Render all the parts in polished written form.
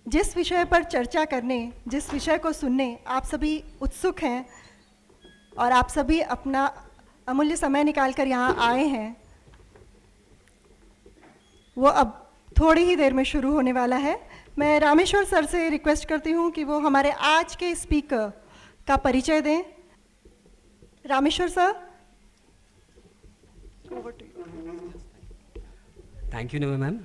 जिस विषय पर चर्चा करने, जिस विषय को सुनने आप सभी उत्सुक हैं और आप सभी अपना अमूल्य समय निकालकर यहाँ आए हैं, वो अब थोड़ी ही देर में शुरू होने वाला है। मैं रामेश्वर सर से रिक्वेस्ट करती हूँ कि वो हमारे आज के स्पीकर का परिचय दें। Rameshwar sir, over to you. Thank you Navi ma'am.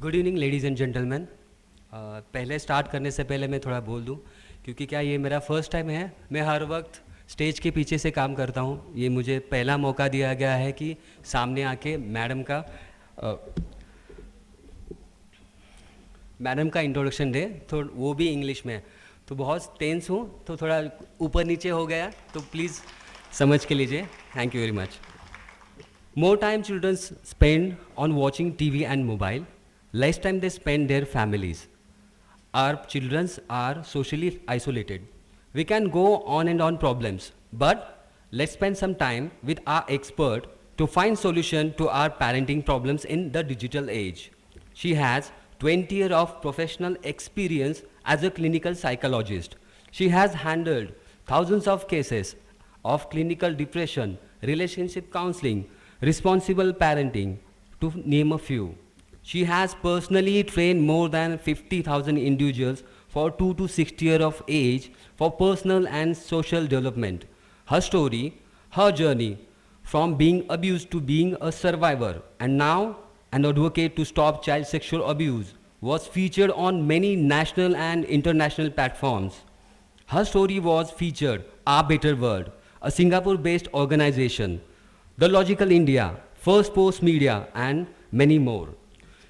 Good evening ladies and gentleman. पहले स्टार्ट करने से पहले मैं थोड़ा बोल दूं, क्योंकि क्या ये मेरा फर्स्ट टाइम है। मैं हर वक्त स्टेज के पीछे से काम करता हूँ। ये मुझे पहला मौका दिया गया है कि सामने आके मैडम का इंट्रोडक्शन दे, तो वो भी इंग्लिश में। तो बहुत टेंस हूँ, तो थोड़ा ऊपर नीचे हो गया, तो प्लीज़ समझ के लीजिए। Thank you very much. More time children spend on watching TV and mobile, less time they spend their families. Our children are socially isolated. We can go on and on problems, but let's spend some time with our expert to find solution to our parenting problems in the digital age. She has 20 years of professional experience as a clinical psychologist. She has handled thousands of cases of clinical depression, relationship counseling, responsible parenting, to name a few. She has personally trained more than 50,000 individuals for 2 to 60 years of age for personal and social development. Her story, her journey from being abused to being a survivor and now an advocate to stop child sexual abuse was featured on many national and international platforms. Her story was featured Our Better World, a Singapore-based organization, The Logical India, First Post Media, and many more.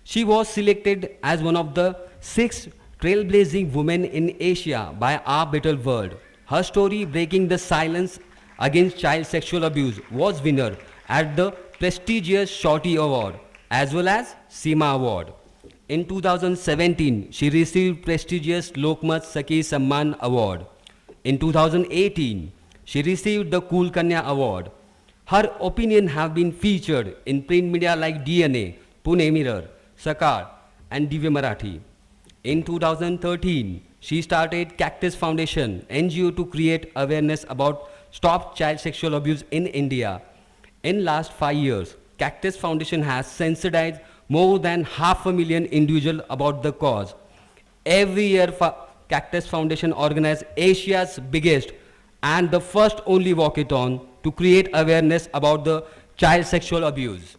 She was selected as one of the 6 trailblazing women in Asia by Our Better World. Her story, breaking the silence against child sexual abuse, was winner at the prestigious Shorty Award as well as SEMA Award. In 2017, she received prestigious Lokmat Sakhi Samman Award. In 2018, she received the Cool Kanya Award. Her opinion have been featured in print media like DNA, Pune Mirror, Sakar, and Divya Marathi. In 2013, she started Cactus Foundation, NGO, to create awareness about stop child sexual abuse in India. In last 5 years, Cactus Foundation has sensitized more than 500,000 individuals about the cause. Every year, Cactus Foundation organizes Asia's biggest and the first only walkathon to create awareness about the child sexual abuse.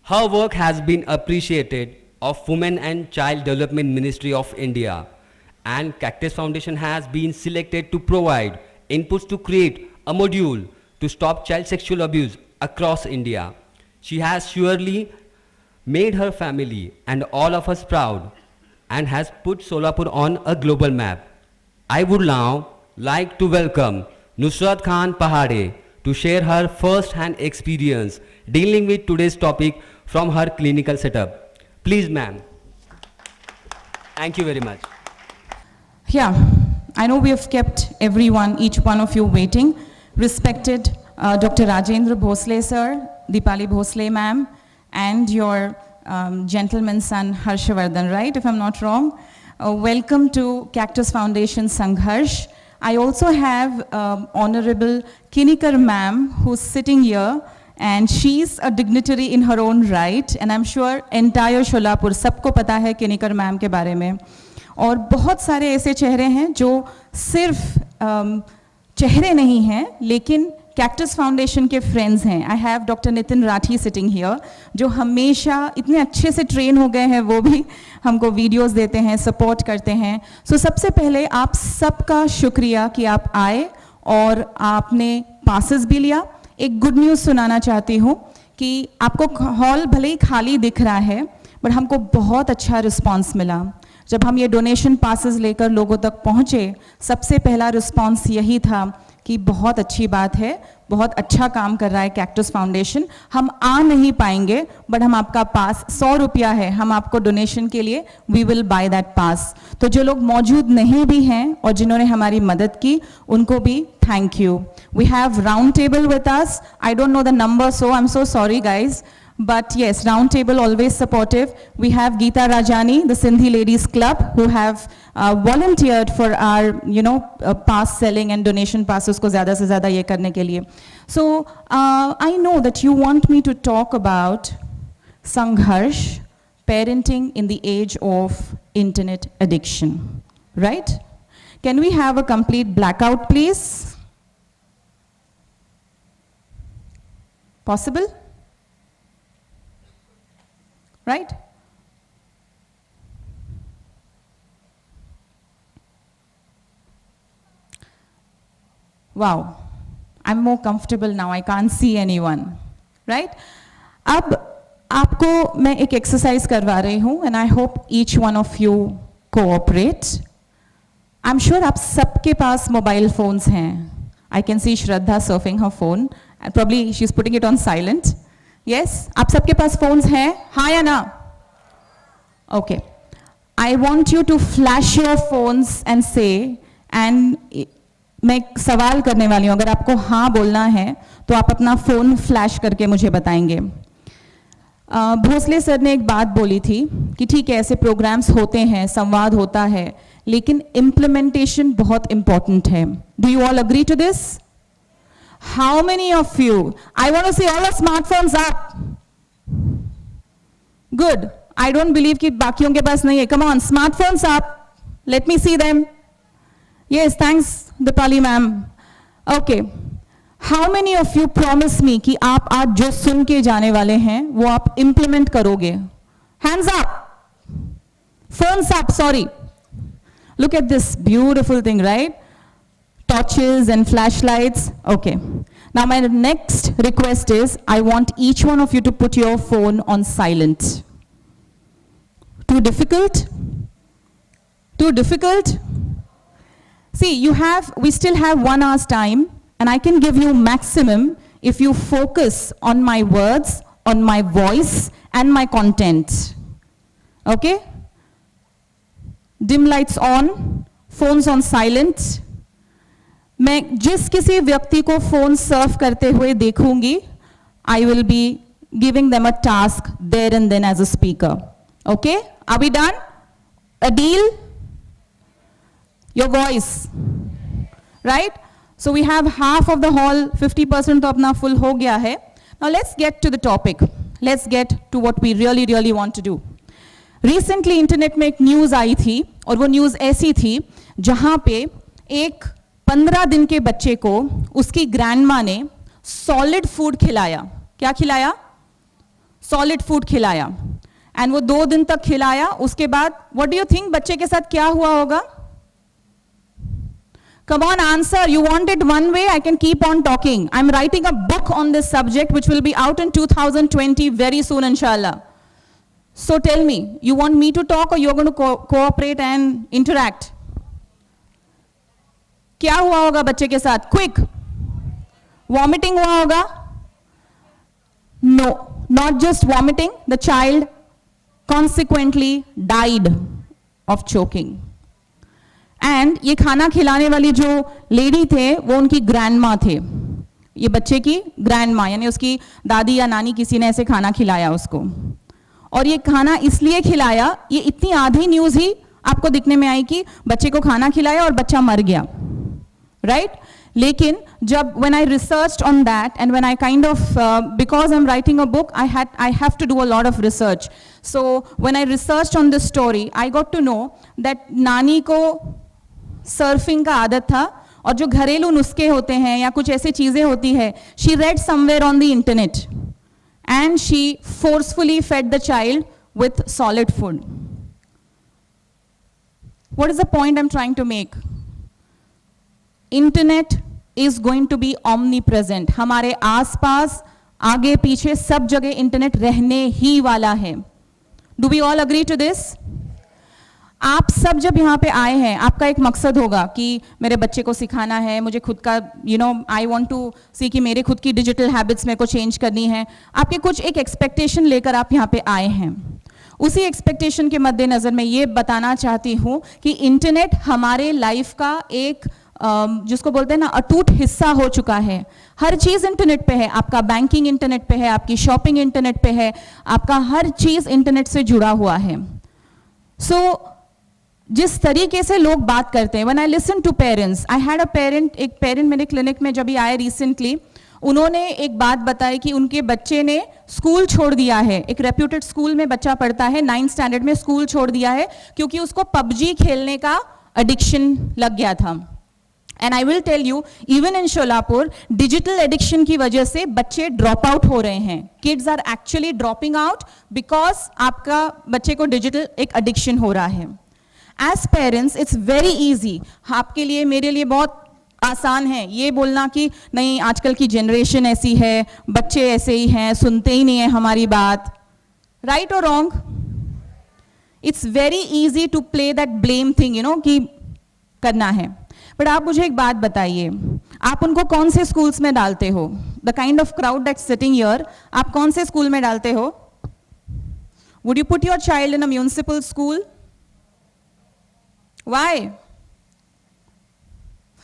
Her work has been appreciated of Women and Child Development Ministry of India, and Cactus Foundation has been selected to provide inputs to create a module to stop child sexual abuse across India. She has surely made her family and all of us proud and has put Solapur on a global map. I would now like to welcome Nusrat Khan Pahade to share her first-hand experience dealing with today's topic from her clinical setup. Please, ma'am. Thank you very much. Yeah, I know we have kept everyone, each one of you waiting. Respected Dr. Rajendra Bhosle sir, Deepali Bhosle ma'am, and your gentleman son Harshavardhan, right, if I'm not wrong. Welcome to Cactus Foundation Sangharsh. I also have Honorable Kinikar ma'am, who's sitting here, and she's a dignitary in her own right, and I'm sure entire Sholapur, सबको पता है Kinikar ma'am के बारे में. और बहुत सारे ऐसे चेहरे हैं जो सिर्फ चेहरे नहीं हैं, लेकिन कैक्टस फाउंडेशन के फ्रेंड्स हैं. I have doctor Nitin Rathi sitting here, जो हमेशा इतने अच्छे से ट्रेन हो गए हैं, वो भी हमको वीडियोस देते हैं, सपोर्ट करते हैं. सो सबसे पहले आप सबका शुक्रिया कि आप आए और आपने पासेस भी लिया. एक गुड न्यूज़ सुनाना चाहती हूँ कि आपको हॉल भले ही खाली दिख रहा है, बट हमको बहुत अच्छा रिस्पॉन्स मिला. जब हम ये डोनेशन पासेस लेकर लोगों तक पहुँचे, सबसे पहला रिस्पॉन्स यही था कि बहुत अच्छी बात है, बहुत अच्छा काम कर रहा है कैक्टस फाउंडेशन. हम आ नहीं पाएंगे, बट हम आपका पास 100 रुपया है, हम आपको डोनेशन के लिए we will by that pass. तो जो लोग मौजूद नहीं भी हैं और जिन्होंने हमारी मदद की, उनको भी thank you. We have round table with us. I don't know the number, so I am so sorry guys. But yes, round table always supportive. We have Geeta Rajani, the Sindhi Ladies Club, who have volunteered for our, pass selling and donation passes को ज़्यादा से ज़्यादा ये करने के लिए. So I know that you want me to talk about Sangharsh, parenting in the age of internet addiction, right? Can we have a complete blackout, please? Possible? Right? Wow, I'm more comfortable now. I can't see anyone. Right? अब आपको मैं एक exercise करवा रही हूँ and I hope each one of you cooperate. I'm sure आप सबके पास mobile phones हैं. I can see Shraddha surfing her phone. Probably she's putting it on silent. Yes? आप सबके पास phones हैं? हाँ या ना? Okay. I want you to flash your phones and say, and मैं एक सवाल करने वाली हूँ, अगर आपको हाँ बोलना है तो आप अपना फ़ोन फ्लैश करके मुझे बताएंगे. भोसले सर ने एक बात बोली थी कि ठीक है ऐसे प्रोग्राम्स होते हैं, संवाद होता है, लेकिन इम्प्लीमेंटेशन बहुत इंपॉर्टेंट है. Do you all agree to this? How many of you? I want to see all the smartphones up. Good. I don't believe कि बाकियों के पास नहीं है. Come on, smartphones up. Let me see them. Yes, thanks, Dipali ma'am. Okay. How many of you promise me कि आप आज जो सुन के जाने वाले हैं वो आप implement करोगे? Hands up. Phones up. Sorry. Look at this beautiful thing, right? Torches and flashlights. Okay. Now my next request is I want each one of you to put your phone on silent. Too difficult? Too difficult? See, we still have 1 hour's time and I can give you maximum if you focus on my words, on my voice and my content. Okay? Dim lights on, phones on silent. मैं जिस किसी व्यक्ति को phone सर्व करते हुए देखूंगी, I will be giving them a task there and then as a speaker. Okay? Are we done? A deal? Your voice. Right? So we have half of the hall, 50% तो अपना full हो गया है. Now let's get to the topic. Let's get to what we really want to do. Recently internet में एक news आई थी और वो न्यूज़ ऐसी थी जहाँ पे एक 15 दिन के बच्चे को उसकी ग्रैंडमा ने सॉलिड फूड खिलाया. क्या खिलाया? सॉलिड फूड खिलाया. एंड वो 2 दिन तक खिलाया. उसके बाद व्हाट डू यू थिंक बच्चे के साथ क्या हुआ होगा? Come on, answer. You want it one way? I can keep on talking. I'm writing a book on this subject which will be out in 2020 very soon, inshallah. So tell me, you want me to talk or you're going to cooperate and interact? क्या हुआ होगा बच्चे के साथ? Quick. Vomiting हुआ होगा? No, not just vomiting, the child consequently died of choking. And ये खाना खिलाने वाली जो लेडी थे वो उनकी ग्रैंडमा थे. ये बच्चे की ग्रैंडमा यानी उसकी दादी या नानी किसी ने ऐसे खाना खिलाया उसको. और ये खाना इसलिए खिलाया, ये इतनी आधी न्यूज़ ही आपको दिखने में आई कि बच्चे को खाना खिलाया और बच्चा मर गया. Right? लेकिन जब when I researched on that and when I kind of because I'm writing a book I have to do a lot of research. So when I researched on this story I got to know that नानी को surfing का आदत था और जो घरेलू नुस्खे होते हैं या कुछ ऐसी चीज़ें होती है, she read somewhere on the internet and she forcefully fed the child with solid food. What is the point I'm trying to make? Internet is going to be omnipresent. हमारे आसपास, आगे पीछे सब जगह इंटरनेट रहने ही वाला है. Do we all agree to this? आप सब जब यहाँ पे आए हैं, आपका एक मकसद होगा कि मेरे बच्चे को सिखाना है, मुझे खुद का आई वांट टू सी कि मेरे खुद की डिजिटल हैबिट्स मेरे को चेंज करनी है. आपके कुछ एक एक्सपेक्टेशन लेकर आप यहाँ पे आए हैं. उसी एक्सपेक्टेशन के मद्देनज़र मैं ये बताना चाहती हूँ कि इंटरनेट हमारे लाइफ का एक जिसको बोलते हैं ना अटूट हिस्सा हो चुका है। हर चीज़ इंटरनेट पे है, आपका बैंकिंग इंटरनेट पे है, आपकी शॉपिंग इंटरनेट पे है, आपका हर चीज़ इंटरनेट से जुड़ा हुआ है। जिस तरीके से लोग बात करते हैं, when I listen to parents, I had एक पेरेंट मेरे क्लिनिक में जब भी आए रिसेंटली, उन्होंने एक बात बताई कि उनके बच्चे ने स्कूल छोड़ दिया है। एक रेप्यूटेड स्कूल में बच्चा पढ़ता है, 9th स्टैंडर्ड में स्कूल छोड़ दिया है क्योंकि उसको पबजी खेलने का एडिक्शन लग गया था। And I will tell you, even in Sholapur digital addiction की वजह से बच्चे ड्रॉप आउट हो रहे हैं। Kids are actually dropping out because आपका बच्चे को डिजिटल एक एडिक्शन हो रहा है। As parents it's very easy, आपके लिए मेरे लिए बहुत आसान है ये बोलना कि नहीं आजकल की जनरेशन ऐसी है, बच्चे ऐसे ही हैं, सुनते ही नहीं है हमारी बात। राइट और wrong? It's very easy to play that blame thing, you know, कि करना है। बट आप मुझे एक बात बताइए, आप उनको कौन से स्कूल्स में डालते हो? The kind of crowd that sitting here, आप कौन से स्कूल में डालते हो? Would you put your child in a municipal school? Why?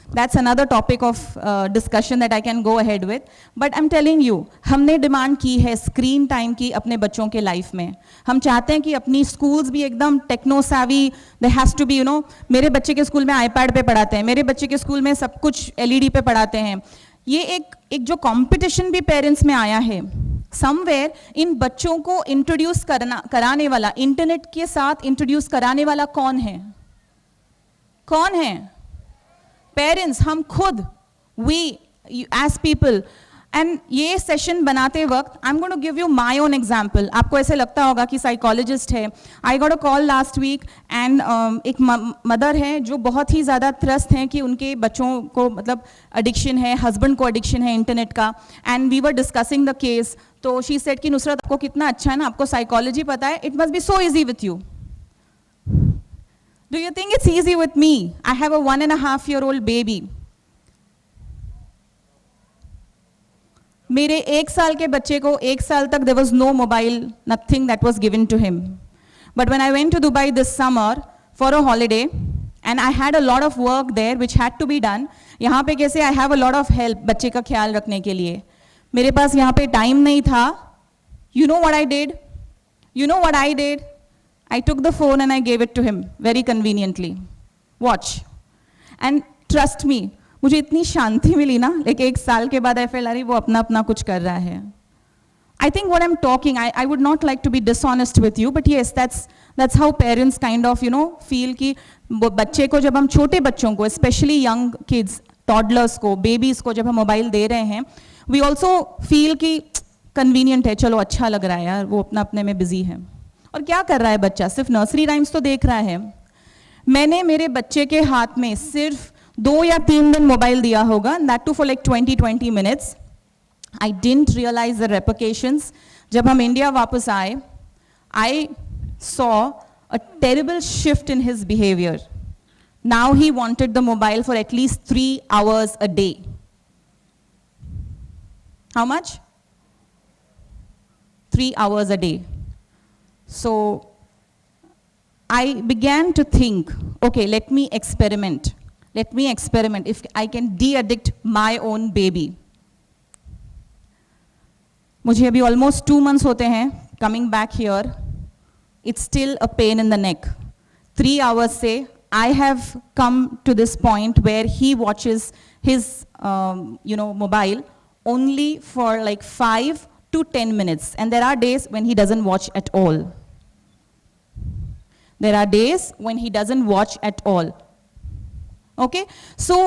That's another topic of discussion that I can go ahead with. But I'm telling you, हमने demand की है screen time की अपने बच्चों के लाइफ में। हम चाहते हैं कि अपनी स्कूल्स भी एकदम techno savvy, there has to be, you know, मेरे बच्चे के स्कूल में आईपैड पे पढ़ाते हैं, मेरे बच्चे के स्कूल में सब कुछ LED पे पढ़ाते हैं। ये एक जो कंपटीशन भी पेरेंट्स में आया है, समवेयर इन बच्चों को इंट्रोड्यूस कराने वाला, इंटरनेट के साथ इंट्रोड्यूस कराने वाला कौन है? कौन है? पेरेंट्स, हम खुद, वी एज पीपल। एंड ये सेशन बनाते वक्त I am going to give you my own example. आपको ऐसे लगता होगा कि साइकोलॉजिस्ट है। I got a call last week and एक मदर है जो बहुत ही ज़्यादा त्रस्त हैं कि उनके बच्चों को मतलब एडिक्शन है, हस्बैंड को एडिक्शन है इंटरनेट का। And we were discussing the case. तो शी सेड कि नुसरत आपको कितना अच्छा है ना, आपको साइकोलॉजी पता है, it must be so easy with you. Do you think it's easy with me? I have a 1.5-year-old baby. मेरे 1 साल के बच्चे को 1 साल तक there was no mobile, nothing that was given to him. But when I went to Dubai this summer for a holiday, and I had a lot of work there which had to be done. यहाँ पे कैसे I have a lot of help बच्चे का ख्याल रखने के लिए। मेरे पास यहाँ पे टाइम नहीं था। You know what I did? You know what I did? I took the phone and I gave it to him very conveniently. Watch. And trust me, मुझे इतनी शांति मिली ना, लेकिन 1 साल के बाद I felt अरे वो अपना अपना कुछ कर रहा है। I think what I'm talking, I would not like to be dishonest with you, but yes, that's how parents kind of, you know, feel कि बच्चे को जब हम छोटे बच्चों को, especially young kids, toddlers को, babies को जब हम मोबाइल दे रहे हैं, we also feel कि convenient है, चलो अच्छा लग रहा है यार, वो अपना अपने में busy है। और क्या कर रहा है बच्चा? सिर्फ नर्सरी राइम्स तो देख रहा है। मैंने मेरे बच्चे के हाथ में सिर्फ 2 या 3 दिन मोबाइल दिया होगा, that to for like 20 minutes. I didn't realise the repercussions. जब हम इंडिया वापस आए, I saw a terrible shift in his behaviour. Now he wanted the mobile for at least 3 hours a day. How much? 3 hours a day. So I began to think, okay, let me experiment. Let me experiment if I can de-addict my own baby. मुझे अभी almost 2 months होते हैं coming back here. It's still a pain in the neck. 3 hours से I have come to this point where he watches his mobile only for like 5 to 10 minutes, and there are days when he doesn't watch at all. There are days when he doesn't watch at all. Okay? So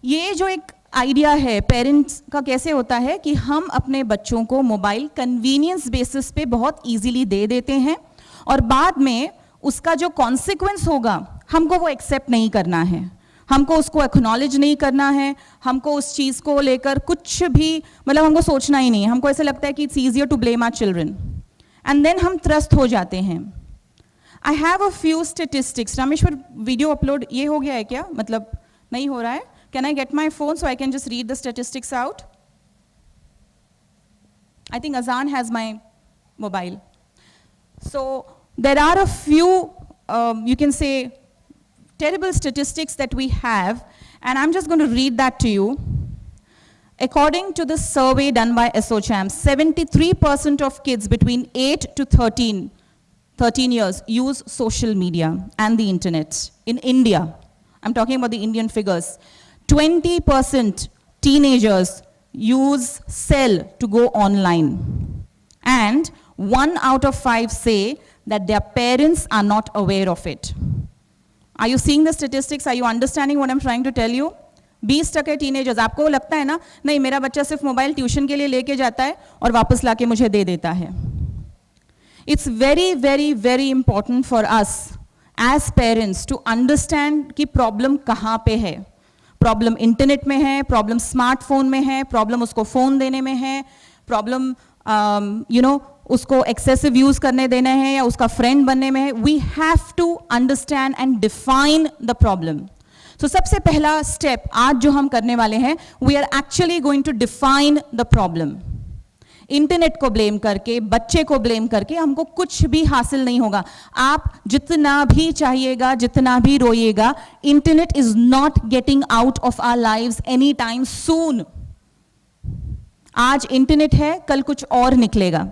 ये जो एक idea है parents का कैसे होता है कि हम अपने बच्चों को मोबाइल कन्वीनियंस बेसिस पे बहुत इजीली दे देते हैं और बाद में उसका जो कॉन्सिक्वेंस होगा हमको वो एक्सेप्ट नहीं करना है, हमको उसको एक्नॉलेज नहीं करना है, हमको उस चीज़ को लेकर कुछ भी मतलब हमको सोचना ही नहीं है। हमको ऐसे लगता है कि it's easier to blame our children and then हम त्रस्त हो जाते हैं। I have a few statistics. Rameshwar video upload ये हो गया है क्या? मतलब नहीं हो रहा है? Can I get my phone so I can just read the statistics out? I think Azaan has my mobile. So there are a few, you can say, terrible statistics that we have, and I'm just going to read that to you. According to the survey done by ASSOCHAM, 73% of kids between 8 to 13 years use social media and the internet in India. I'm talking about the Indian figures. 20% teenagers use cell to go online. And 1 out of 5 say that their parents are not aware of it. Are you seeing the statistics? Are you understanding what I'm trying to tell you? 20% teenagers, आपको लगता है ना, नहीं मेरा बच्चा सिर्फ mobile tuition के लिए लेके जाता है और वापस लाके मुझे दे देता है. It's very, very, very important for us as parents to understand कि प्रॉब्लम कहाँ पे है. प्रॉब्लम इंटरनेट में है, प्रॉब्लम स्मार्टफोन में है, प्रॉब्लम उसको फ़ोन देने में है, प्रॉब्लम उसको एक्सेसिव यूज़ करने देना है या उसका फ्रेंड बनने में है. We have to understand and define the problem. तो सबसे पहला स्टेप आज जो हम करने वाले हैं, we are actually going to define the problem. Internet को ब्लेम करके, बच्चे को ब्लेम करके हमको कुछ भी हासिल नहीं होगा. आप जितना भी चाहिएगा, जितना भी रोइएगा, internet is not getting out of our lives any time soon. आज इंटरनेट है, कल कुछ और निकलेगा.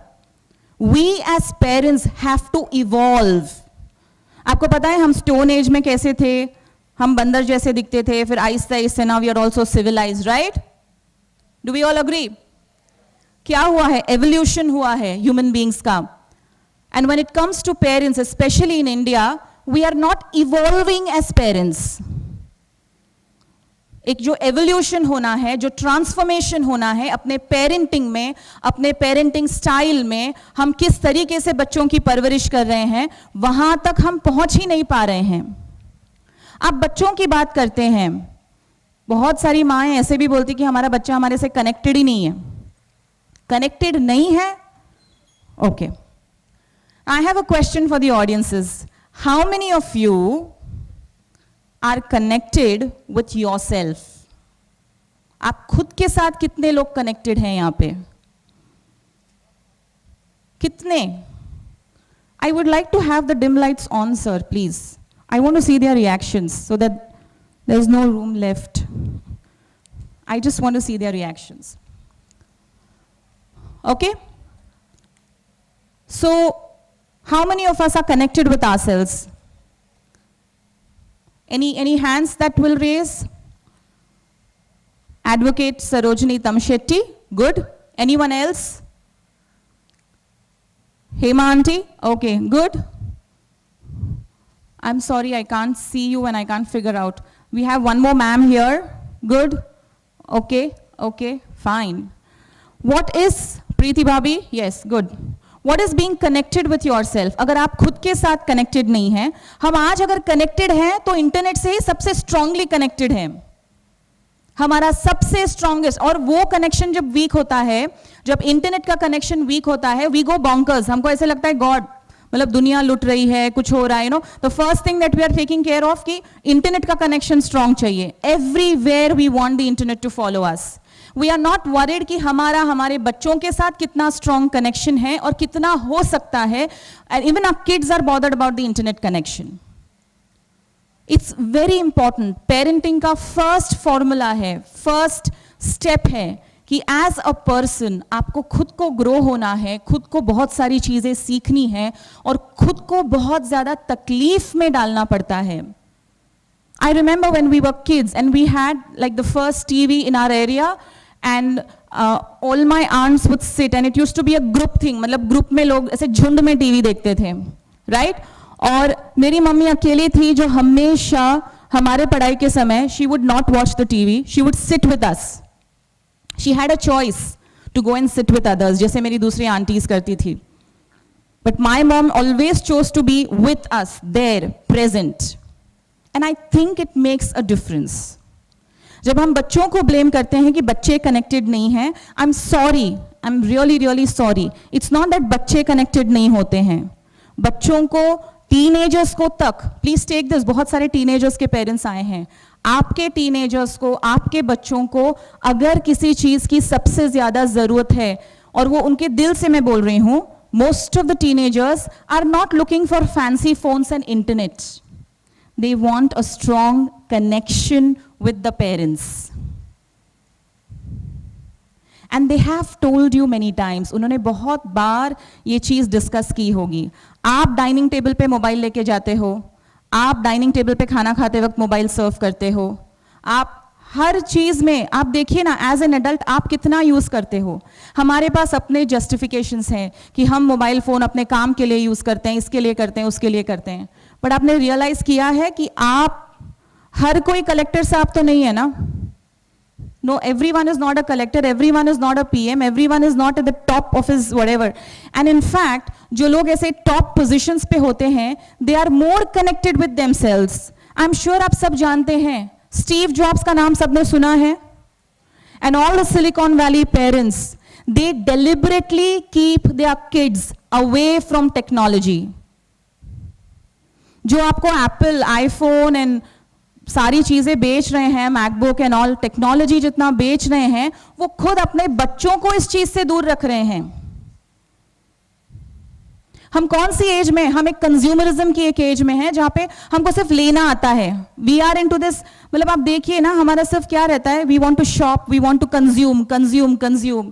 We as parents have to evolve. आपको पता है हम स्टोन एज में कैसे थे, हम बंदर जैसे दिखते थे, फिर Aahista Aahista now we are also civilized, right? Do we all agree? क्या हुआ है? एवोल्यूशन हुआ है ह्यूमन बींग्स का. And when it comes to parents, especially in India, we are not evolving as parents. एक जो एवोल्यूशन होना है, जो ट्रांसफॉर्मेशन होना है अपने पेरेंटिंग में, अपने पेरेंटिंग स्टाइल में, हम किस तरीके से बच्चों की परवरिश कर रहे हैं, वहां तक हम पहुंच ही नहीं पा रहे हैं. आप बच्चों की बात करते हैं, बहुत सारी माएँ ऐसे भी बोलती कि हमारा बच्चा हमारे से कनेक्टेड ही नहीं है. कनेक्टेड नहीं है? Okay. I have a question for the audiences. How many of you are connected with yourself? आप खुद के साथ कितने लोग कनेक्टेड हैं यहाँ पे? कितने? I would like to have the dim lights on, sir, please. I want to see their reactions so that there's no room left. I just want to see their reactions. Okay? So, how many of us are connected with ourselves? Any hands that will raise? Advocate Sarojini Tamshetty, good. Anyone else? Hema aunty, okay, good. I'm sorry, I can't see you and I can't figure out. We have one more ma'am here, good. Okay, fine. What is Preeti Bhabhi? Yes, good. What is being connected with yourself? अगर आप खुद के साथ connected नहीं हैं, हम आज अगर कनेक्टेड हैं तो इंटरनेट से ही सबसे स्ट्रांगली कनेक्टेड हैं, हमारा सबसे स्ट्रांगेस्ट. और वो कनेक्शन जब वीक होता है, जब इंटरनेट का कनेक्शन वीक होता है, वी गो बॉन्कर्स. हमको ऐसे लगता है गॉड, मतलब दुनिया लुट रही है, कुछ हो रहा है, the first thing that we are taking care of कि इंटरनेट का कनेक्शन स्ट्रांग चाहिए. Everywhere we want the internet to follow us. We are not worried कि हमारे बच्चों के साथ कितना स्ट्रॉन्ग कनेक्शन है और कितना हो सकता है. And even our kids are bothered about the internet connection. It's very important. Parenting का फर्स्ट फॉर्मूला है, फर्स्ट स्टेप है कि एज अ पर्सन आपको खुद को ग्रो होना है, खुद को बहुत सारी चीजें सीखनी है और खुद को बहुत ज्यादा तकलीफ में डालना पड़ता है. I remember when we were kids and we had like the first TV in our area and all my aunts would sit and it used to be a group thing. मतलब ग्रुप में लोग ऐसे झुंड में TV देखते थे, right? और मेरी मम्मी अकेली थी जो हमेशा हमारे पढ़ाई के समय she would not watch the TV, she would sit with us. She had a choice to go and sit with others, जैसे मेरी दूसरी आंटीज करती थी. But my mom always chose to be with us, there, present. And I think it makes a difference. जब हम बच्चों को blame करते हैं कि बच्चे कनेक्टेड नहीं हैं, I'm sorry, I'm really sorry. It's not that बच्चे कनेक्टेड नहीं होते हैं. बच्चों को, टीनेजर्स को तक, प्लीज टेक दिस, बहुत सारे टीनेजर्स के पेरेंट्स आए हैं. आपके टीनेजर्स को, आपके बच्चों को अगर किसी चीज की सबसे ज्यादा जरूरत है, और वो उनके दिल से मैं बोल रही हूं, most of the teenagers are not looking for fancy phones and internet. they want a strong connection with the parents. And they have told you many times, उन्होंने बहुत बार ये चीज़ डिस्कस की होगी. आप डाइनिंग टेबल पे मोबाइल लेके जाते हो, आप डाइनिंग टेबल पे खाना खाते वक्त मोबाइल सर्व करते हो, आप हर चीज़ में आप देखिए ना, एज एन एडल्ट आप कितना यूज़ करते हो. हमारे पास अपने जस्टिफिकेशंस हैं कि हम मोबाइल फ़ोन अपने काम के लिए यूज़ करते हैं, इसके लिए करते हैं, उसके लिए करते हैं. बट आपने रियलाइज़ किया है कि आप हर कोई कलेक्टर साहब तो नहीं है ना. No, everyone is not a collector, everyone is not a PM, everyone is not at the top of his whatever. And in fact, जो लोग ऐसे top positions पे होते हैं, they are more connected with themselves. I'm sure आप सब जानते हैं, Steve Jobs का नाम सबने सुना है. And all the Silicon Valley parents, they deliberately keep their kids away from technology. जो आपको Apple, iPhone and सारी चीज़ें बेच रहे हैं, मैकबुक एंड ऑल टेक्नोलॉजी जितना बेच रहे हैं, वो खुद अपने बच्चों को इस चीज़ से दूर रख रहे हैं. हम कौन सी एज में, हम एक कंज्यूमरिज्म की एक एज में हैं जहाँ पे हमको सिर्फ लेना आता है. वी आर इनटू दिस, मतलब आप देखिए ना, हमारा सिर्फ क्या रहता है, we want to shop, we want to consume consume consume.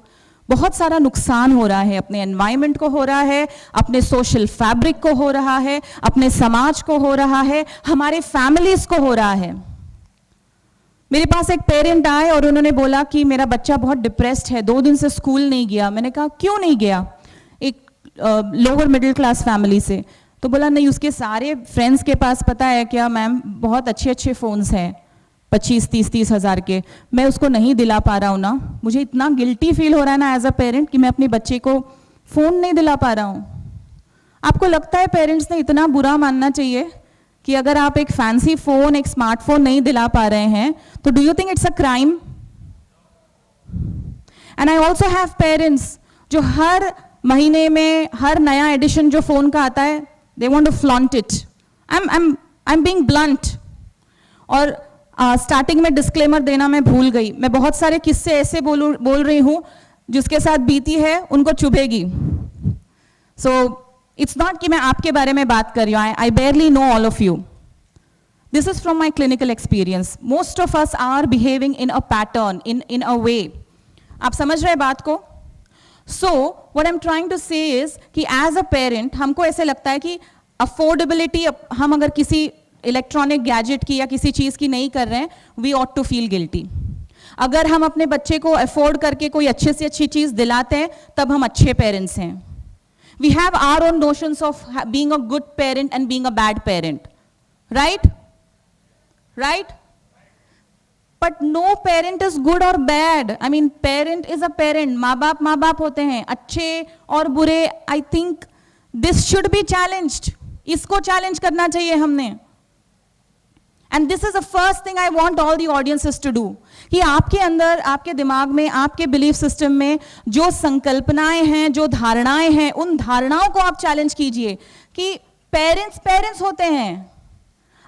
बहुत सारा नुकसान हो रहा है, अपने एनवायरनमेंट को हो रहा है, अपने सोशल फैब्रिक को हो रहा है, अपने समाज को हो रहा है, हमारे फैमिलीज को हो रहा है. मेरे पास एक पेरेंट आए और उन्होंने बोला कि मेरा बच्चा बहुत डिप्रेस्ड है, 2 दिन से स्कूल नहीं गया. मैंने कहा क्यों नहीं गया? एक लोअर मिडिल क्लास फैमिली से. तो बोला नहीं, उसके सारे फ्रेंड्स के पास पता है क्या मैम, बहुत अच्छे अच्छे फ़ोन्स हैं, 25-30 हज़ार के. मैं उसको नहीं दिला पा रहा हूँ ना. मुझे इतना गिल्टी फील हो रहा है ना एज अ पेरेंट कि मैं अपने बच्चे को फ़ोन नहीं दिला पा रहा हूँ. आपको लगता है पेरेंट्स ने इतना बुरा मानना चाहिए कि अगर आप एक फैंसी फ़ोन, एक स्मार्टफोन नहीं दिला पा रहे हैं, तो do you think it's a crime? And I also have parents जो हर महीने में हर नया एडिशन जो फ़ोन का आता है, they want to flaunt it. I am being blunt. और स्टार्टिंग में डिस्क्लेमर देना मैं भूल गई. मैं बहुत सारे किस्से ऐसे बोल रही हूँ जिसके साथ बीती है उनको चुभेगी. सो इट्स नॉट कि मैं आपके बारे में बात कर रही हूँ. I barely know all of you. This is from my clinical experience. Most of us are behaving in a pattern, in a way. आप समझ रहे बात को? So what I am trying to say is कि as a parent हमको ऐसे लगता है कि अफोर्डेबिलिटी, हम अगर किसी इलेक्ट्रॉनिक गैजेट की या किसी चीज़ की नहीं कर रहे हैं, we ought to feel guilty. अगर हम अपने बच्चे को अफोर्ड करके कोई अच्छे से अच्छी चीज़ दिलाते हैं, तब हम अच्छे पेरेंट्स हैं. We have our own notions of being a good parent and being a bad parent. Right? Right? But no parent is good और bad. I mean parent is a parent. माँ बाप होते हैं, अच्छे और बुरे. I think this should be challenged. इसको challenge करना चाहिए हमने. And this is the first thing I want all the audiences to do. कि आपके अंदर, आपके दिमाग में, आपके बिलीफ सिस्टम में जो संकल्पनाएं हैं, जो धारणाएं हैं, उन धारणाओं को आप चैलेंज कीजिए कि पेरेंट्स होते हैं.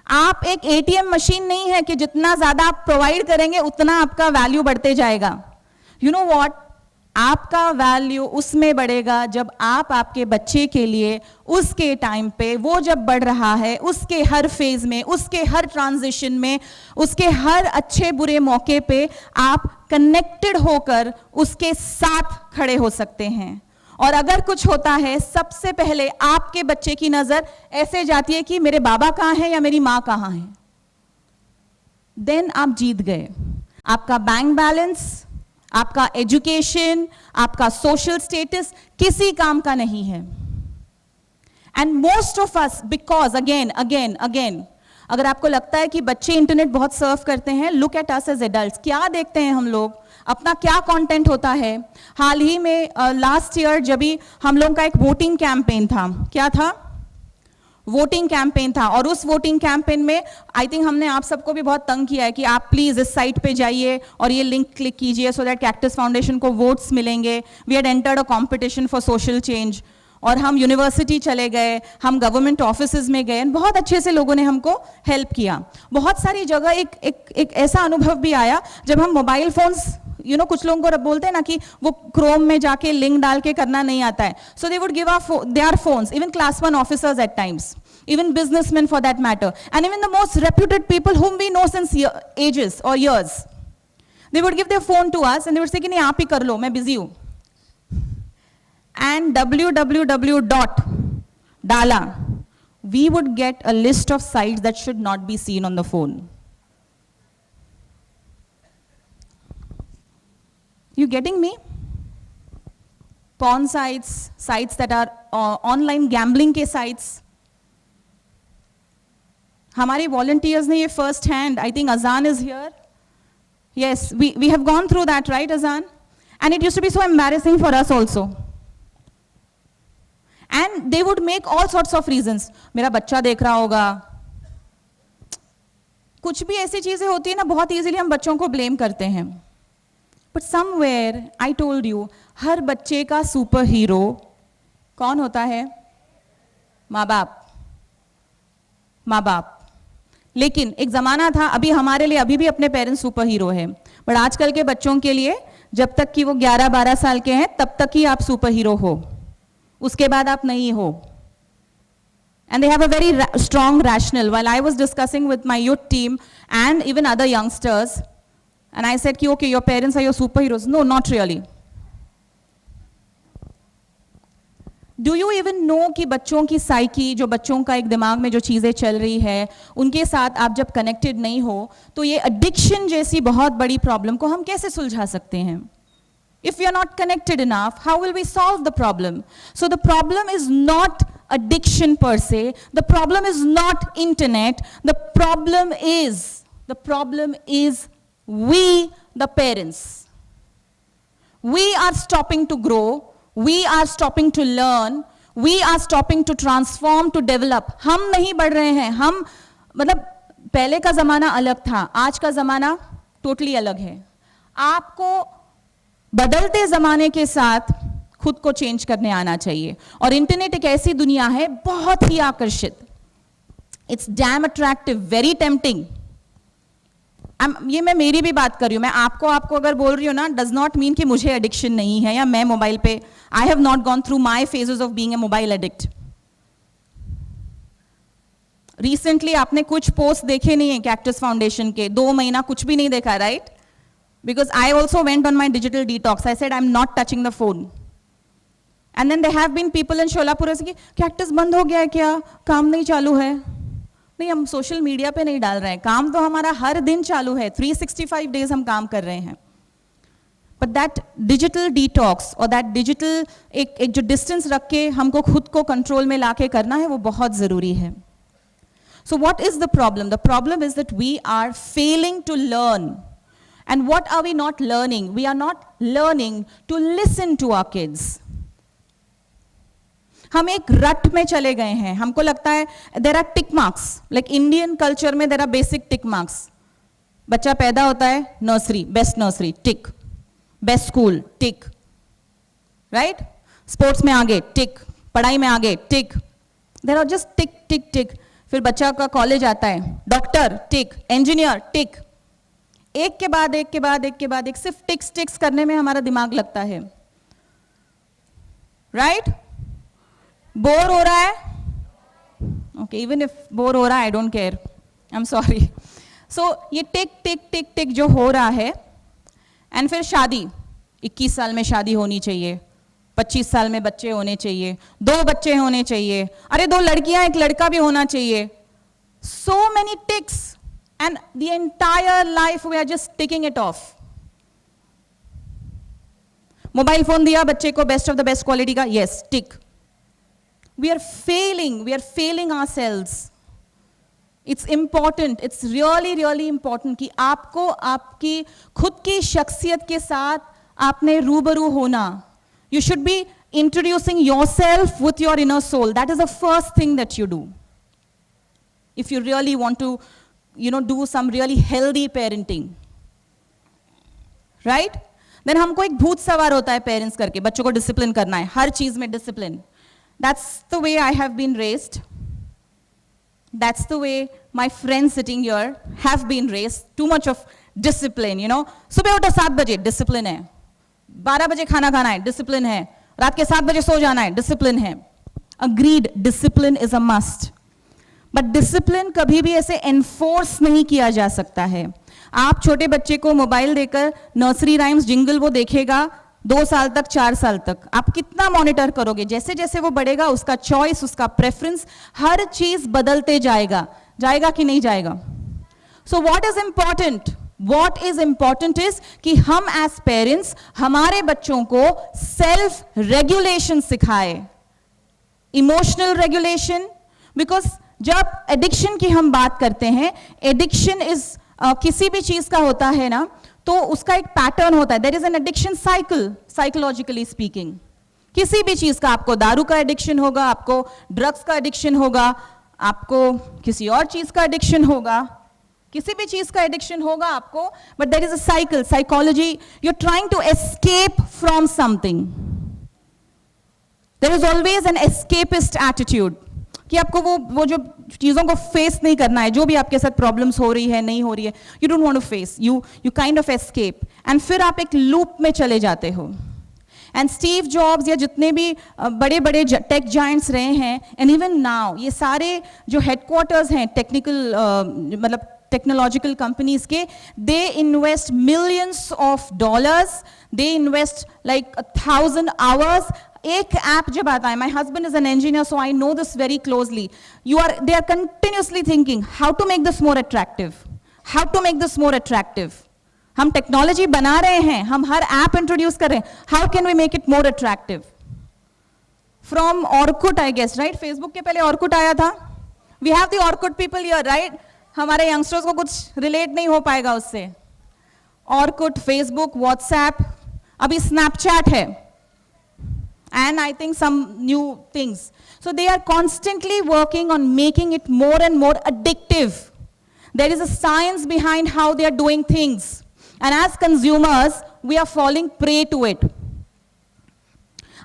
आप एक ATM मशीन नहीं है कि जितना ज्यादा आप प्रोवाइड करेंगे उतना आपका वैल्यू बढ़ते जाएगा. यू नो व्हाट, आपका वैल्यू उसमें बढ़ेगा जब आप आपके बच्चे के लिए उसके टाइम पे, वो जब बढ़ रहा है, उसके हर फेज में, उसके हर ट्रांजिशन में, उसके हर अच्छे बुरे मौके पे आप कनेक्टेड होकर उसके साथ खड़े हो सकते हैं. और अगर कुछ होता है, सबसे पहले आपके बच्चे की नजर ऐसे जाती है कि मेरे बाबा कहाँ हैं या मेरी माँ कहाँ है. देन आप जीत गए. आपका बैंक बैलेंस, आपका एजुकेशन, आपका सोशल स्टेटस किसी काम का नहीं है. And most of us, because again अगर आपको लगता है कि बच्चे इंटरनेट बहुत सर्व करते हैं, look at us as adults. क्या देखते हैं हम लोग, अपना क्या कंटेंट होता है. हाल ही में लास्ट ईयर जब भी हम लोग का एक वोटिंग कैंपेन था, क्या था? वोटिंग कैंपेन था. और उस वोटिंग कैंपेन में आई थिंक हमने आप सबको भी बहुत तंग किया है कि आप प्लीज इस साइट पे जाइए और ये लिंक क्लिक कीजिए सो दैट कैक्टस फाउंडेशन को वोट्स मिलेंगे. We had entered a competition for social change. और हम यूनिवर्सिटी चले गए, हम गवर्नमेंट ऑफिसेज में गए, बहुत अच्छे से लोगों ने हमको हेल्प किया. बहुत सारी जगह एक ऐसा अनुभव भी आया जब हम मोबाइल फोन्स कुछ लोगों को बोलते हैं ना कि वो क्रोम में जाके लिंक डाल के करना नहीं आता है. So they would give their phones, even class 1 officers at times, even businessmen for that matter, and even the most reputed people whom we know since ages or years. They would give their phone to us and they would say कि नहीं आप ही कर लो, मैं busy हूँ. And www dot डाला, we would get a list of sites that should not be seen on the phone. You getting me? Porn sites, sites that are online gambling के sites. हमारे volunteers ने ये first hand, I think Azan is here. Yes, we have gone through that, right, Azan? And it used to be so embarrassing for us also. And they would make all sorts of reasons. मेरा बच्चा देख रहा होगा. कुछ भी ऐसी चीजें होती है ना, बहुत easily हम बच्चों को blame करते हैं. But somewhere, I told you, हर बच्चे का सुपर हीरो कौन होता है? माँ बाप. माँ बाप. लेकिन एक ज़माना था, अभी हमारे लिए अभी भी अपने पेरेंट्स सुपर हीरो हैं, बट आजकल के बच्चों के लिए जब तक कि वो 11-12 साल के हैं तब तक ही आप सुपर हीरो हो, उसके बाद आप नहीं हो. And they have a very strong rationale. While I was discussing with my youth team and even other youngsters, and I said, okay, your parents are your superheroes. No, not really. Do you even know कि बच्चों की psyche, जो बच्चों का एक दिमाग में जो चीज़ें चल रही है, उनके साथ आप जब कनेक्टेड नहीं हो, तो ये एडिक्शन जैसी बहुत बड़ी प्रॉब्लम को हम कैसे सुलझा सकते हैं? If we are not connected enough, how will we solve the problem? So the problem is not addiction per se. The problem is not internet. The problem is we, the parents. We are stopping to grow. We are stopping to learn. We are stopping to transform, to develop. हम नहीं बढ़ रहे हैं. हम मतलब पहले का ज़माना अलग था. आज का ज़माना totally अलग है. आपको बदलते ज़माने के साथ खुद को चेंज करने आना चाहिए. और इंटरनेट एक ऐसी दुनिया है बहुत ही आकर्षित. It's damn attractive, very tempting. ये मैं मेरी भी बात कर रही हूँ. मैं आपको अगर बोल रही हूँ ना, does not mean कि मुझे एडिक्शन नहीं है या मैं मोबाइल पे I have not gone through my phases of being a mobile addict. Recently आपने कुछ पोस्ट देखे नहीं है कैक्टस फाउंडेशन के, 2 महीना कुछ भी नहीं देखा, right? Because I also went on my digital detox. I said I'm not touching the phone. And then there have been people in Sholapur से कि कैक्टस बंद हो गया है क्या, काम नहीं चालू है? नहीं, हम सोशल मीडिया पे नहीं डाल रहे हैं, काम तो हमारा हर दिन चालू है, 365 डेज हम काम कर रहे हैं. बट दैट डिजिटल डिटॉक्स और दैट डिजिटल एक जो डिस्टेंस रख के हमको खुद को कंट्रोल में लाके करना है, वो बहुत ज़रूरी है. So what is the problem? The problem is that we are failing to learn. And what are we not learning? We are not learning to listen to our kids. हम एक रट में चले गए हैं. हमको लगता है there are tick marks. Like Indian culture में there are basic tick marks. बच्चा पैदा होता है, nursery, best nursery, tick. Best school, tick. Right? Sports में आगे, tick. पढ़ाई में आगे, tick. There are just tick, tick, tick. फिर बच्चा का कॉलेज आता है, डॉक्टर, tick. Engineer, tick. एक के बाद एक सिर्फ टिक्स करने में हमारा दिमाग लगता है. राइट? बोर हो रहा है? ओके, इवन इफ बोर हो रहा है, I don't care, I am sorry. So ये टिक जो हो रहा है, एंड फिर शादी. 21 साल में शादी होनी चाहिए, 25 साल में बच्चे होने चाहिए, 2 बच्चे होने चाहिए, अरे 2 लड़कियां 1 लड़का भी होना चाहिए. So many ticks. And the entire life we are just ticking it off. Mobile phone दिया बच्चे को, best of the best quality का, yes, tick. We are failing ourselves. It's important, it's really important कि आपको आपकी खुद की शख्सियत के साथ आपने रूबरू होना. You should be introducing yourself with your inner soul. That is the first thing that you do. If you really want to do some really healthy parenting, right? Then हमको एक भूत सवार होता है पेरेंट्स करके, बच्चों को डिसिप्लिन करना है, हर चीज में discipline. That's the way I have been raised. That's the way my friends sitting here have been raised. Too much of discipline, सुबह उठो 7 बजे, डिसिप्लिन है, 12 बजे खाना खाना है, डिसिप्लिन है, रात के 7 बजे सो जाना है, डिसिप्लिन है। Agreed, discipline is a must, but discipline कभी भी ऐसे एनफोर्स नहीं किया जा सकता है। आप छोटे बच्चे को मोबाइल देकर नर्सरी राइम्स जिंगल वो देखेगा 2 साल तक, 4 साल तक, आप कितना मॉनिटर करोगे? जैसे जैसे वो बढ़ेगा उसका चॉइस, उसका प्रेफरेंस, हर चीज बदलते जाएगा, जाएगा कि नहीं जाएगा? सो what is important? What is important is कि हम as parents हमारे बच्चों को सेल्फ रेगुलेशन सिखाए, इमोशनल रेगुलेशन, बिकॉज जब एडिक्शन की हम बात करते हैं, एडिक्शन इज किसी भी चीज का होता है ना, तो उसका एक पैटर्न होता है, there is an addiction cycle, psychologically speaking. किसी भी चीज का, आपको दारू का एडिक्शन होगा, आपको ड्रग्स का एडिक्शन होगा, आपको किसी और चीज का एडिक्शन होगा, किसी भी चीज का एडिक्शन होगा आपको, but there is a cycle, psychology, you are trying to escape from something, there is always an escapist attitude, कि आपको वो जो चीजों को फेस नहीं करना है, जो भी आपके साथ प्रॉब्लम्स हो रही है, नहीं हो रही है, you don't want to face, you kind of escape, and फिर आप एक लूप में चले जाते हो। एंड स्टीव जॉब्स या जितने भी बड़े बड़े टेक जायंट्स रहे हैं, एंड इवन नाउ ये सारे जो हेडक्वार्टर्स हैं टेक्निकल मतलब टेक्नोलॉजिकल कंपनीज के, they invest millions of dollars, they invest like 1000 hours. एक ऐप जब आता है, my husband is an engineer so I know this very closely, they are continuously thinking how to make this more attractive, how to make this more attractive. हम technology बना रहे हैं, हम हर app introduce कर रहे हैं, how can we make it more attractive? From Orkut I guess, right? Facebook के पहले ऑर्कुट आया था, we have the Orkut people here, right? हमारे यंगस्टर्स को कुछ रिलेट नहीं हो पाएगा उससे। ऑर्कुट, फेसबुक, व्हाट्सएप, अभी स्नैपचैट है, and I think some new things. So they are constantly working on making it more and more addictive. There is a science behind how they are doing things. And as consumers, we are falling prey to it.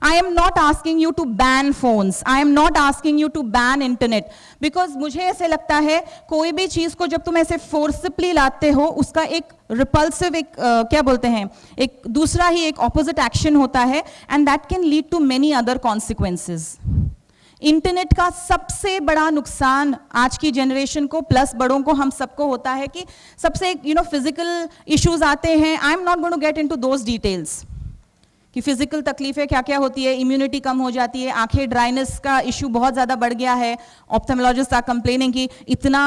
I am not asking you to ban phones. I am not asking you to ban internet. Because मुझे ऐसे लगता है कोई भी चीज़ को जब तुम ऐसे forcibly लाते हो, उसका एक repulsive, एक क्या बोलते हैं, एक दूसरा ही एक opposite action होता है, and that can lead to many other consequences. Internet का सबसे बड़ा नुकसान आज की जनरेशन को प्लस बड़ों को हम सबको होता है कि सबसे फिजिकल इश्यूज आते हैं। I am not going to get into those details कि फिजिकल तकलीफें क्या क्या होती है, इम्यूनिटी कम हो जाती है, आंखें ड्राइनेस का इशू बहुत ज़्यादा बढ़ गया है, ऑप्थेमोलॉजिस्ट आर कंप्लेनिंग कि इतना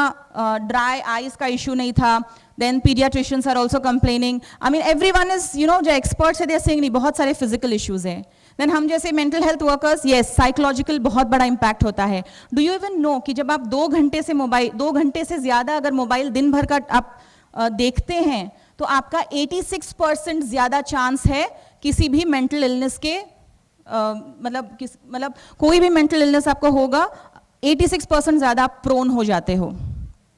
ड्राई आईज का इशू नहीं था, then pediatricians are also complaining, I mean everyone is जो एक्सपर्ट्स है दे आर सेइंग नहीं, बहुत सारे फिजिकल इशूज हैं। देन हम जैसे mental health workers, yes, psychological बहुत बड़ा इम्पैक्ट होता है। डू यू इवन नो कि जब आप 2 घंटे से ज़्यादा अगर मोबाइल दिन भर का आप देखते हैं तो आपका 86% ज़्यादा चांस है किसी भी मेंटल इलनेस के, मतलब कोई भी मेंटल इलनेस आपको होगा, 86% ज़्यादा आप प्रोन हो जाते हो।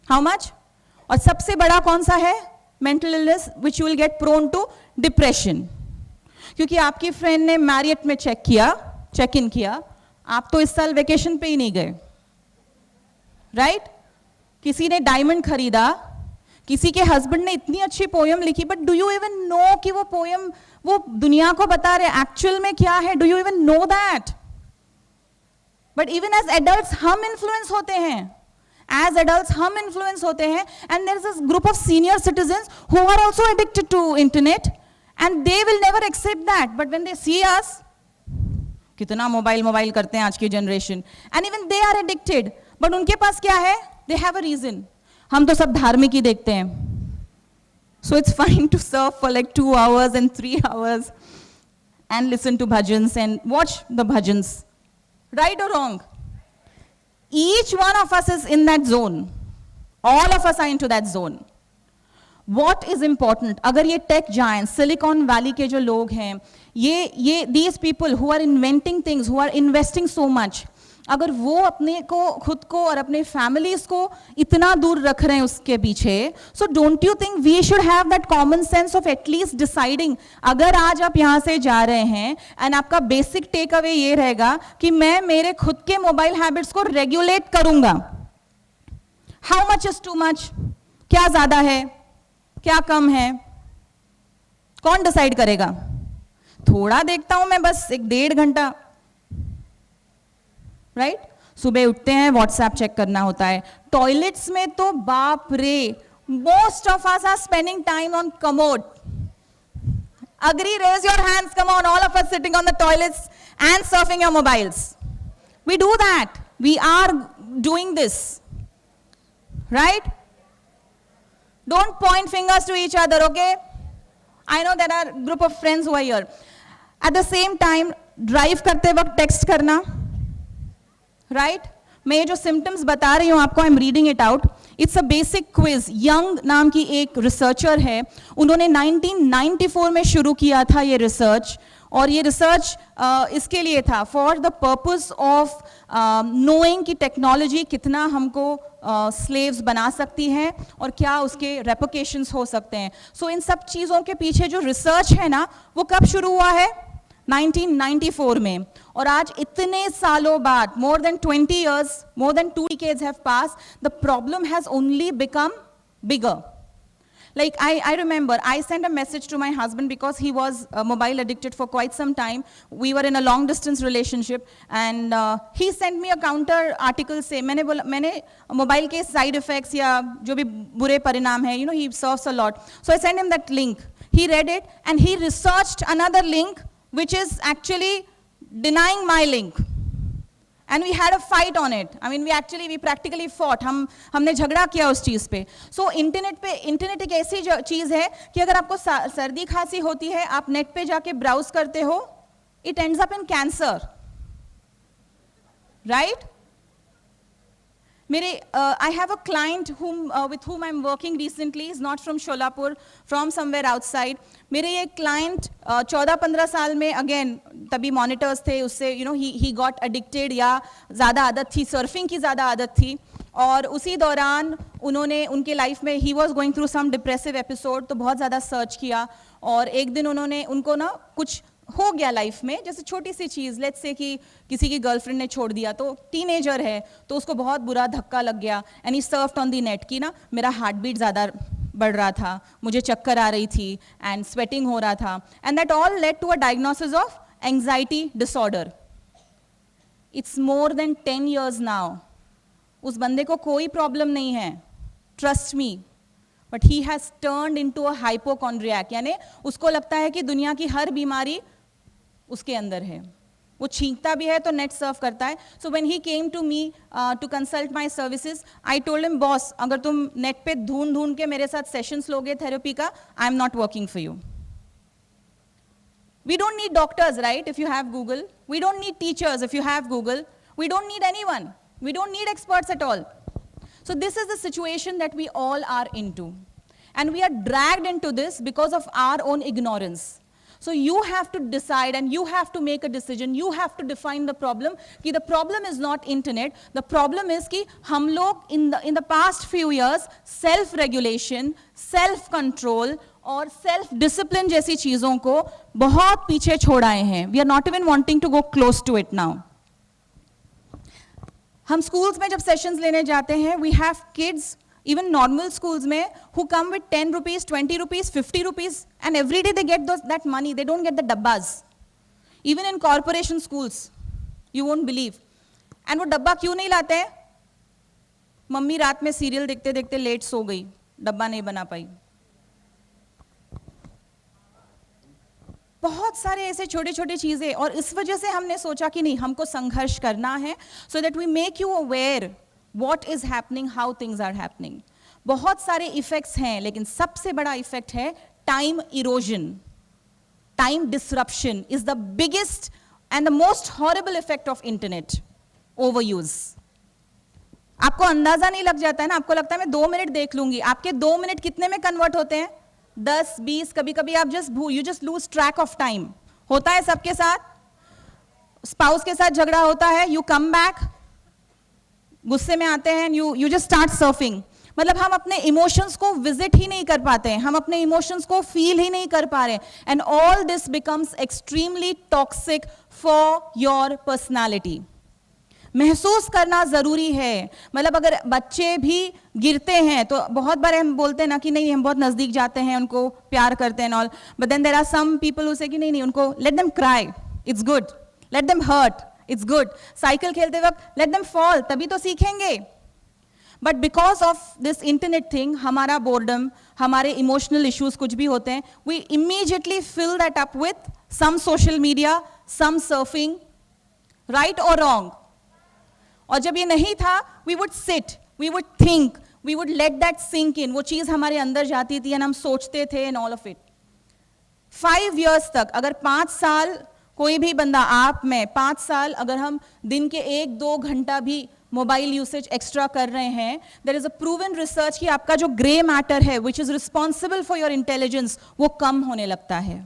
How much? और सबसे बड़ा कौन सा है mental illness which you will get prone to? Depression. क्योंकि आपकी फ्रेंड ने मैरियट में चेक इन किया, आप तो इस साल वेकेशन पे ही नहीं गए, राइट? किसी ने डायमंड खरीदा, किसी के हस्बैंड ने इतनी अच्छी पोयम लिखी, but do you even no कि वो पोयम वो दुनिया को बता रहे एक्चुअल में क्या है? Do you even know that? But even as adults हम इन्फ्लुएंस होते हैं, एज एडल्ट्स हम इन्फ्लुएंस होते हैं, and there is a group of senior citizens who are also addicted to internet and they will never accept that, but when they see us, कितना mobile करते हैं आज की generation, and even they are addicted, but उनके पास क्या है? They have a reason. हम तो सब धार्मिक ही देखते हैं, so it's fine to surf for like 2 hours and 3 hours and listen to bhajans and watch the bhajans, right or wrong? Each one of us is in that zone. All of us are into that zone. What is important? अगर ये tech giants, silicon valley के जो लोग हैं, ये these people who are inventing things, who are investing so much, अगर वो अपने को, खुद को और अपने फैमिलीज को इतना दूर रख रहे हैं उसके पीछे, so don't you think we should have that common sense of at least deciding, अगर आज आप यहाँ से जा रहे हैं and आपका बेसिक टेक अवे ये रहेगा कि मैं मेरे खुद के मोबाइल हैबिट्स को रेगुलेट करूंगा। How much is too much? क्या ज्यादा है? क्या कम है? कौन डिसाइड करेगा? थोड़ा देखता हूं मैं, बस 1-1.5 घंटा, राइट? सुबह उठते हैं, व्हाट्सएप चेक करना होता है. टॉयलेट्स में तो बाप रे, most of us are spending time on commode. Agree, raise your hands, come on, all of us sitting on the toilets and surfing your mobiles. We do that. We are doing this, right? Don't point fingers to each other, okay? I know there are group of friends who are here. At the same time, drive करते वक्त text करना, right? मैं ये जो symptoms बता रही हूँ आपको, I'm reading it out. It's a basic quiz. Young नाम की एक रिसर्चर है, उन्होंने 1994 में शुरू किया था ये रिसर्च, और ये रिसर्च इसके लिए था for the purpose of knowing कि टेक्नोलॉजी कितना हमको स्लेव्स बना सकती है और क्या उसके रेपोकेशंस हो सकते हैं. सो इन सब चीज़ों के पीछे जो रिसर्च है ना, वो कब शुरू हुआ है? 1994 में. और आज इतने सालों बाद, more than 20 years, more than 2 decades have passed, the problem has only become bigger. Like I remember, I sent a message to my husband because he was mobile addicted for quite some time. We were in a long distance relationship, and he sent me a counter article से मैंने mobile के side effects या जो भी बुरे परिणाम है, you know, he surfs a lot. So I sent him that link. He read it and he researched another link which is actually denying my link. And we had a fight on it. I mean, we practically fought. हमने झगड़ा किया उस चीज़ पे. So internet एक ऐसी चीज़ है कि अगर आपको सर्दी खांसी होती है, आप नेट पे जाके ब्राउज करते हो, it ends up in cancer, right? I have a client with whom I'm working recently. He's not from Sholapur, from somewhere outside. मेरे ये client 14-15 साल में, again तभी monitors थे, उससे you know he got addicted, या ज़्यादा आदत थी, surfing की ज़्यादा आदत थी, और उसी दौरान उन्होंने उनके लाइफ में he was going through some depressive episode, तो बहुत ज़्यादा सर्च किया, और एक दिन उनको ना कुछ हो गया लाइफ में, जैसे छोटी सी चीज़, लेट्स से कि किसी की गर्लफ्रेंड ने छोड़ दिया, तो टीनेजर है, तो उसको बहुत बुरा धक्का लग गया, and he surfed on the net कि ना मेरा हार्ट बीट ज़्यादा बढ़ रहा था, मुझे चक्कर आ रही थी, एंड स्वेटिंग हो रहा था, and that all led to a diagnosis of anxiety disorder. It's more than 10 years now. उस बंदे को कोई प्रॉब्लम नहीं है, trust me, but he has turned into a hypochondriac, यानी उसको लगता है कि दुनिया की हर बीमारी उसके अंदर है. वो छींकता भी है तो नेट सर्फ करता है. So when he came to me to consult my services, I told him, boss, अगर तुम नेट पे ढूंढ के मेरे साथ सेशंस लोगे थेरेपी का, आई am not working for you. We don't need doctors, right, if you have Google. We don't need teachers if you have Google. We don't need anyone. We don't need experts at all. So this is the situation that we all are into. And we are dragged into this because of our own ignorance. So you have to decide and you have to make a decision. You have to define the problem. कि the problem is not internet. The problem is कि हम लोग in the past few years self-regulation, self-control और self discipline जैसी चीजों को बहुत पीछे छोड़ आए हैं. We are not even wanting to go close to it now. हम स्कूल्स में जब सेशंस लेने जाते हैं, we have kids even normal schools में who come with 10 rupees, 20 rupees, 50 rupees, and every day they get that money. They don't get the dabbas. Even in corporation schools, you won't believe. And वो डब्बा क्यों नहीं लाते हैं? Mummy रात में serial देखते देखते लेट सो गई, डब्बा नहीं बना पाई. बहुत सारे ऐसे छोटे छोटे चीज़ें, और इस वजह से हमने सोचा कि नहीं, हमको संघर्ष करना है, so that we make you aware what is happening, how things are happening. बहुत सारे इफेक्ट्स हैं, लेकिन सबसे बड़ा इफेक्ट है time erosion. Time disruption is the biggest and the most horrible effect of internet overuse. आपको अंदाजा नहीं लग जाता है ना, आपको लगता है मैं 2 मिनट देख लूंगी. आपके 2 मिनट कितने में कन्वर्ट होते हैं? 10, 20, कभी कभी आप you just lose track of time. होता है सबके साथ. स्पाउस के साथ झगड़ा होता है, यू कम बैक, गुस्से में आते हैं, यू जस्ट स्टार्ट सर्फिंग. मतलब हम अपने इमोशंस को विजिट ही नहीं कर पाते हैं, हम अपने इमोशंस को फील ही नहीं कर पा रहे. And all this becomes extremely toxic for your personality. महसूस करना जरूरी है। मतलब अगर बच्चे भी गिरते हैं तो बहुत बार हम बोलते हैं ना कि नहीं हम बहुत नजदीक जाते हैं, उनको प्यार करते हैं all, but then there are some people who say कि नहीं नहीं उनको let them cry, it's good, let them hurt, it's good. Cycle खेलते वक्त लेट देम फॉल, तभी तो सीखेंगे। But because of this internet thing, हमारा बोर्डम, हमारे इमोशनल इश्यूज कुछ भी होते हैं, we immediately fill that up with some social media, some surfing, right और रॉन्ग। और जब ये नहीं था, we would sit, we would think, we would let that sink in, वो चीज हमारे अंदर जाती थी एंड हम सोचते थे and all of it. 5 years तक, अगर 5 साल कोई भी बंदा, आप में 5 साल अगर हम दिन के 1-2 घंटा भी मोबाइल यूसेज एक्स्ट्रा कर रहे हैं, there is a proven research कि आपका जो ग्रे मैटर है which is responsible for your intelligence, वो कम होने लगता है।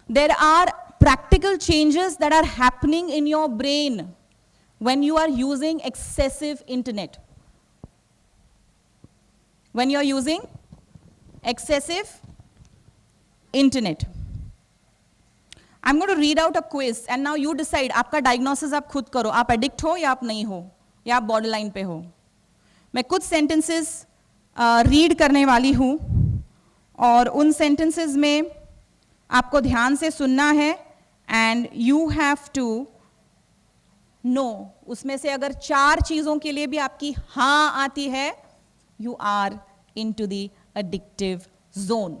There are practical changes that are happening in your brain when you are using excessive internet. When you are using excessive internet. I'm going to read out a quiz and now you decide, आपका diagnosis आप खुद करो, आप addict हो या आप नहीं हो, या आप borderline पे हो। मैं कुछ sentences read करने वाली हूँ और उन sentences में आपको ध्यान से सुनना है and you have to know, उसमें से अगर 4 चीजों के लिए भी आपकी हाँ आती है, you are into the addictive zone.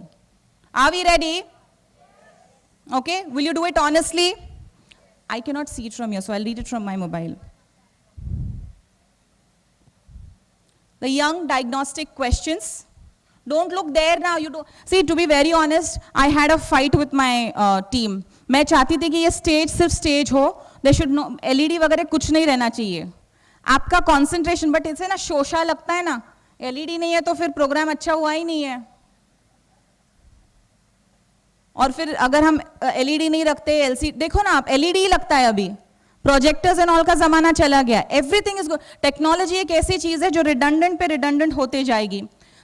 Are we ready? Okay, will you do it honestly? I cannot see it from here, so I'll read it from my mobile. The young diagnostic questions. Don't look there now. You don't see. To be very honest, I had a fight with my team. मैं चाहती थी कि ये stage सिर्फ stage हो, they should know, LED वगैरह कुछ नहीं रहना चाहिए, आपका कंसंट्रेशन। बट इसे ना शोशा लगता है ना, एलईडी नहीं है तो फिर प्रोग्राम अच्छा हुआ ही नहीं है। और फिर अगर हम एलईडी नहीं रखते, एलसीडी, देखो ना आप, एलईडी लगता है अभी, प्रोजेक्टर्स एंड ऑल का जमाना चला गया, एवरीथिंग इज गुड। टेक्नोलॉजी एक ऐसी चीज है जो रिडंडेंट पे रिडंडेंट होते जाएगी।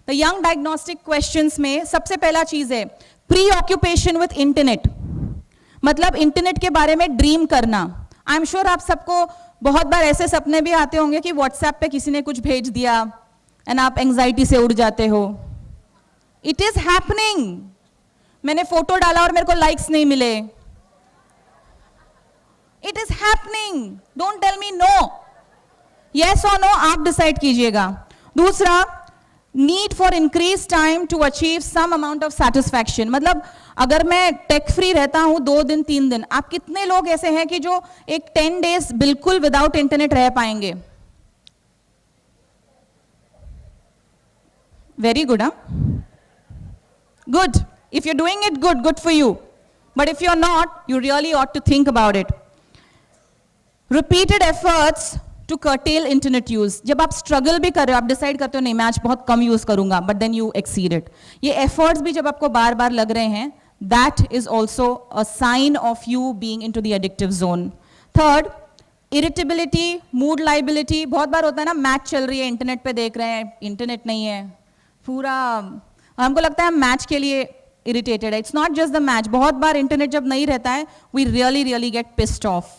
द यंग डायग्नोस्टिक क्वेश्चंस में सबसे पहला चीज है प्री ऑक्यूपेशन विथ इंटरनेट, मतलब इंटरनेट के बारे में ड्रीम करना। आई एम श्योर आप सबको बहुत बार ऐसे सपने भी आते होंगे कि व्हाट्सएप पे किसी ने कुछ भेज दिया एंड आप एंजाइटी से उड़ जाते हो। It is happening. मैंने फोटो डाला और मेरे को लाइक्स नहीं मिले। It is happening, don't tell me no, yes और नो आप डिसाइड कीजिएगा। दूसरा, need for increase time to achieve some amount of satisfaction, मतलब अगर मैं टेक फ्री रहता हूं 2 दिन 3 दिन, आप कितने लोग ऐसे हैं कि जो एक 10 days बिल्कुल विदाउट इंटरनेट रह पाएंगे? वेरी गुड, हाँ, good. If you doing it, good, good for you, but if you are not, you really ought to think about it. Repeated efforts to curtail internet use, जब आप struggle भी कर रहे हो, आप डिसाइड करते हो नहीं मैं आज बहुत कम यूज करूंगा, but then you exceed it, ये एफर्ट्स भी जब आपको बार बार लग रहे हैं, that is also a sign of you being into the addictive zone. Third, irritability, mood lability, बहुत बार होता है ना, मैच चल रही है, इंटरनेट पे देख रहे हैं, इंटरनेट नहीं है, पूरा हमको लगता है मैच के लिए इरिटेटेड है। It's not just the match, बहुत बार इंटरनेट जब नहीं रहता है, we really really get pissed off,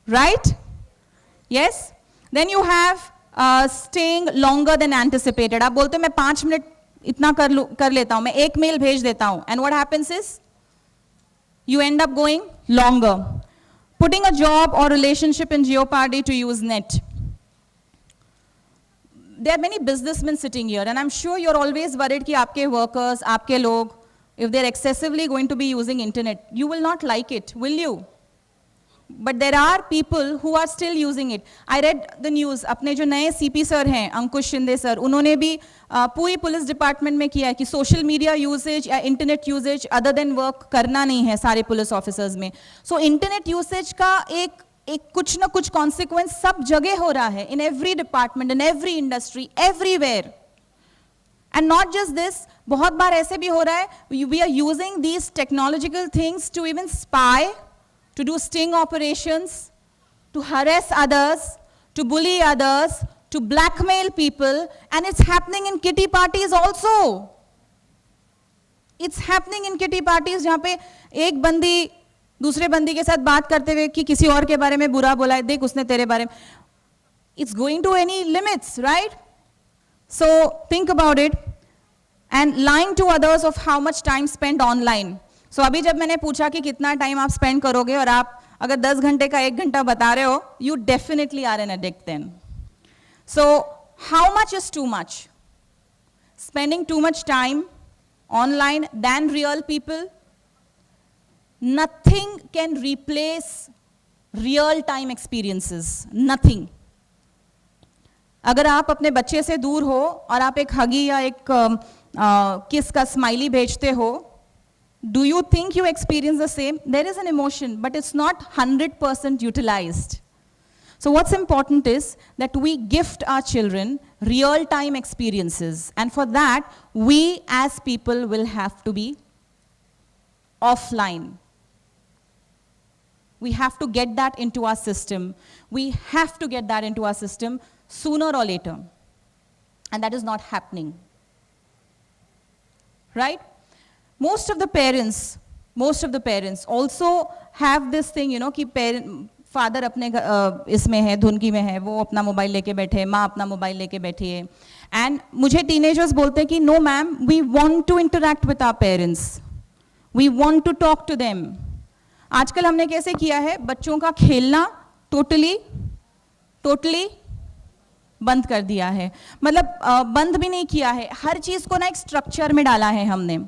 right? Yes. Then you have staying longer than anticipated. आप बोलते हो मैं 5 मिनट इतना कर लेता हूँ, मैं 1 मेल भेज देता हूँ, and what happens is you end up going longer. Putting a job or relationship in jeopardy to use net. There are many businessmen sitting here, and I'm sure you're always worried कि आपके workers, आपके लोग, if they're excessively going to be using internet, you will not like it, will you? But there are people who are still using it. I read the news, अपने जो नए CP sir हैं, Ankush Shinde sir, उन्होंने भी पूरी police department में किया है कि सोशल मीडिया यूसेज या internet usage other than work करना नहीं है सारे पुलिस ऑफिसर्स में। सो इंटरनेट यूसेज का एक कुछ ना कुछ कॉन्सिक्वेंस सब जगह हो रहा है, in every department, in every industry, everywhere. And not just this, बहुत बार ऐसे भी हो रहा है, we are using these technological things to even spy, to do sting operations, to harass others, to bully others, to blackmail people, and it's happening in kitty parties also. It's happening in kitty parties जहाँ पे एक बंदी दूसरे बंदी के साथ बात करते हुए कि किसी और के बारे में बुरा बोला है, देख उसने तेरे बारे में, it's going to any limits, right? So think about it. And lying to others of how much time spent online. So अभी जब मैंने पूछा कि कितना टाइम आप स्पेंड करोगे और आप अगर 10 घंटे का 1 घंटा बता रहे हो, you definitely are an addict then. So how much is too much? Spending too much time online than real people? Nothing can replace real time experiences. Nothing. अगर आप अपने बच्चे से दूर हो और आप एक हगी या एक किस का स्माइली भेजते हो, do you think you experience the same? There is an emotion, but it's not 100% utilized. So what's important is that we gift our children real-time experiences, and for that, we as people will have to be offline. We have to get that into our system. We have to get that into our system sooner or later. And that is not happening. Right? Most of the parents also have this thing, you know, कि father अपने इसमें है, धुनकी में है, वो अपना mobile लेके बैठे है, माँ अपना मोबाइल लेके बैठी है. एंड मुझे टीनेजर्स बोलते हैं कि no ma'am, we want to interact with our parents, we want to talk to them. आजकल हमने कैसे किया है, बच्चों का खेलना टोटली बंद कर दिया है. मतलब बंद भी नहीं किया है, हर चीज़ को ना एक स्ट्रक्चर में डाला है हमने.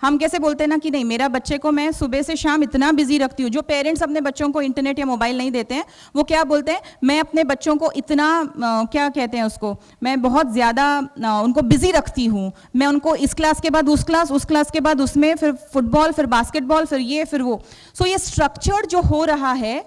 हम कैसे बोलते हैं ना कि नहीं, मेरा बच्चे को मैं सुबह से शाम इतना बिजी रखती हूँ. जो पेरेंट्स अपने बच्चों को इंटरनेट या मोबाइल नहीं देते हैं, वो क्या बोलते हैं, मैं अपने बच्चों को इतना क्या कहते हैं उसको, मैं बहुत ज़्यादा उनको बिजी रखती हूँ. मैं उनको इस क्लास के बाद उस क्लास के बाद उसमें, फिर फुटबॉल, फिर बास्केटबॉल, फिर ये फिर वो. सो ये स्ट्रक्चर्ड जो हो रहा है,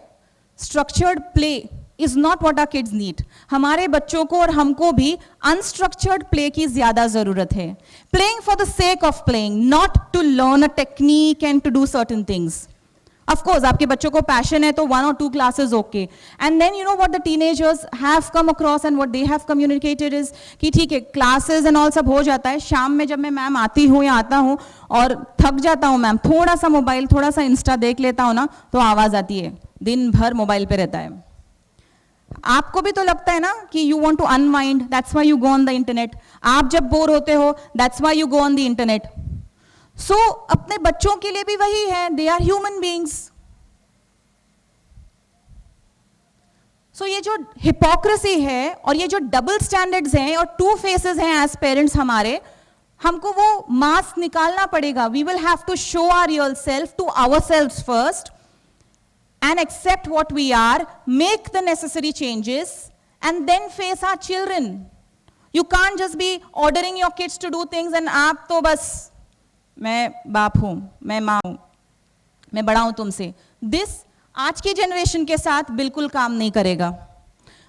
structured play is not what our kids need. हमारे बच्चों को और हमको भी unstructured play की ज़्यादा ज़रूरत है. Playing for the sake of playing, not to learn a technique and to do certain things. Of course, आपके बच्चों को passion है तो 1 or 2 classes okay. And then you know what the teenagers have come across and what they have communicated is कि ठीक है, classes and all सब हो जाता है. शाम में जब मैं मैम आती हूँ या आता हूँ और थक जाता हूँ मैम, थोड़ा सा मोबाइल, थोड़ा सा इंस्टा देख लेता हूँ ना, तो आवाज़ आती है, दिन भर मोबाइल पे रहता है. आपको भी तो लगता है ना कि you want to unwind, that's why you go on the internet. आप जब बोर होते हो, that's why you go on the internet. So अपने बच्चों के लिए भी वही है, they are human beings. So ये जो हिपोक्रेसी है और ये जो डबल स्टैंडर्ड्स हैं और 2 फेसेस हैं एज पेरेंट्स हमारे, हमको वो मास्क निकालना पड़ेगा. We will have to show our real self to ourselves first and accept what we are, make the necessary changes, and then face our children. You can't just be ordering your kids to do things and आप तो बस, मैं बाप हूँ, मैं माँ हूँ, मैं बड़ा हूँ तुमसे. This आज की जनरेशन के साथ बिल्कुल काम नहीं करेगा,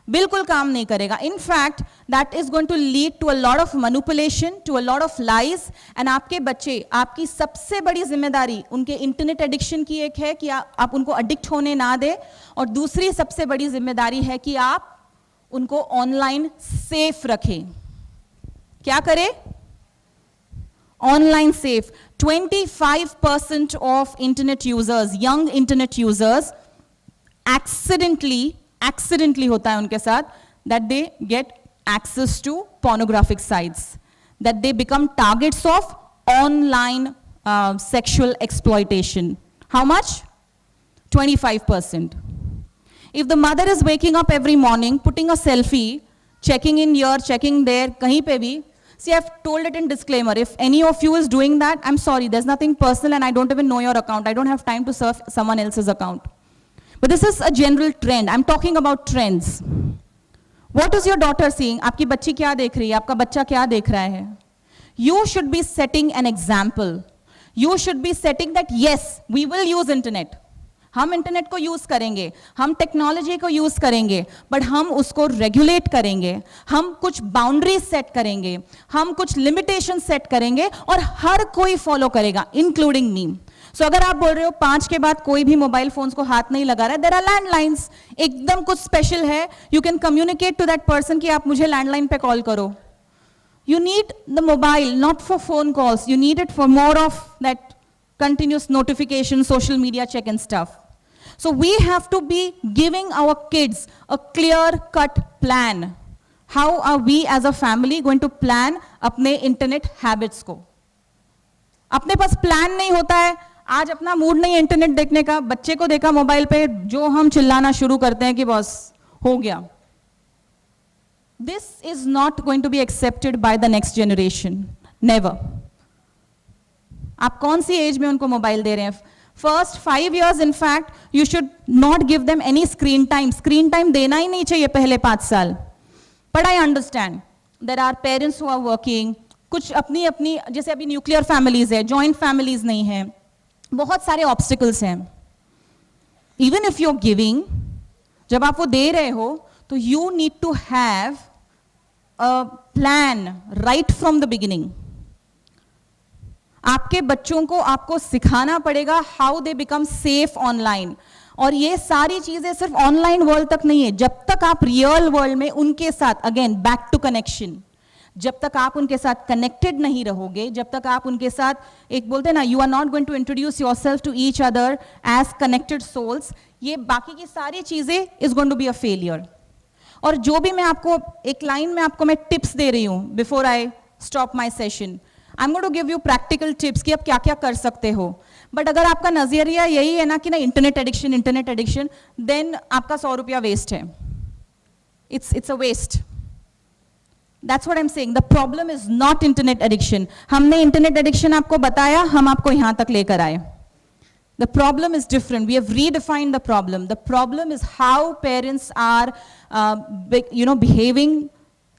बिल्कुल काम नहीं करेगा. In fact, that is going to lead to a lot of manipulation, to a lot of lies. And आपके बच्चे, आपकी सबसे बड़ी जिम्मेदारी उनके इंटरनेट एडिक्शन की एक है कि आप उनको एडिक्ट होने ना दें, और दूसरी सबसे बड़ी जिम्मेदारी है कि आप उनको ऑनलाइन सेफ रखें. क्या करें? Online safe. 25% of internet users, young internet users, accidentally होता है उनके साथ, that they get access to pornographic sites, that they become targets of online sexual exploitation. How much? 25%. If the mother is waking up every morning, putting a selfie, checking in here, checking there, kahin pe bhi, see, I've told it in disclaimer, if any of you is doing that, I'm sorry, there's nothing personal and I don't even know your account. I don't have time to surf someone else's account. But this is a general trend. I'm talking about trends. What is your daughter seeing? आपकी बच्ची क्या देख रही है? आपका बच्चा क्या देख रहा है? You should be setting an example. You should be setting that yes, we will use internet. हम इंटरनेट को यूज करेंगे, हम टेक्नोलॉजी को यूज करेंगे, बट हम उसको रेगुलेट करेंगे, हम कुछ बाउंड्रीज सेट करेंगे, हम कुछ लिमिटेशन सेट करेंगे, और हर कोई फॉलो करेगा, इंक्लूडिंग मी. सो अगर आप बोल रहे हो 5 के बाद कोई भी मोबाइल फोन्स को हाथ नहीं लगा रहा है, देयर आर लैंडलाइंस. एकदम कुछ स्पेशल है, you can communicate to that person कि आप मुझे लैंडलाइन पे कॉल करो. You need the mobile not for phone calls, you need it for more of that continuous notification, social media check and stuff. So we have to be giving our kids a clear-cut plan. How are we as a family going to plan अपने internet habits को? अपने पास plan नहीं होता है, आज अपना mood नहीं है इंटरनेट देखने का, बच्चे को देखा मोबाइल पे, जो हम चिल्लाना शुरू करते हैं कि बस हो गया. This is not going to be accepted by the next generation. Never. आप कौन सी एज में उनको मोबाइल दे रहे हैं? First 5 years, in fact, you should not give them any screen time. Screen time देना ही नहीं चाहिए पहले 5 साल. But I understand there are parents who are working. कुछ अपनी अपनी, जैसे अभी न्यूक्लियर फैमिलीज है, जॉइंट फैमिलीज नहीं है, बहुत सारे ऑब्स्टिकल्स हैं. Even if you are giving, जब आप वो दे रहे हो तो you need to have a plan right from the beginning. आपके बच्चों को आपको सिखाना पड़ेगा how they become safe online. और ये सारी चीजें सिर्फ ऑनलाइन वर्ल्ड तक नहीं है, जब तक आप रियल वर्ल्ड में उनके साथ, अगेन बैक टू कनेक्शन, जब तक आप उनके साथ कनेक्टेड नहीं रहोगे, जब तक आप उनके साथ, एक बोलते हैं ना, you are not going to introduce yourself to each other as connected souls, ये बाकी की सारी चीजें is going to be a failure. और जो भी मैं आपको एक लाइन में आपको मैं टिप्स दे रही हूं before I stop my session, I am going to give you practical tips कि आप क्या क्या कर सकते हो. बट अगर आपका नजरिया यही है ना कि ना इंटरनेट एडिक्शन, देन आपका 100 रुपया वेस्ट है. It's a waste. That's what I'm saying. The problem is not internet addiction. हमने internet addiction आपको बताया, हम आपको यहाँ तक लेकर आए. The problem is different. We have redefined the problem. The problem is how parents are, behaving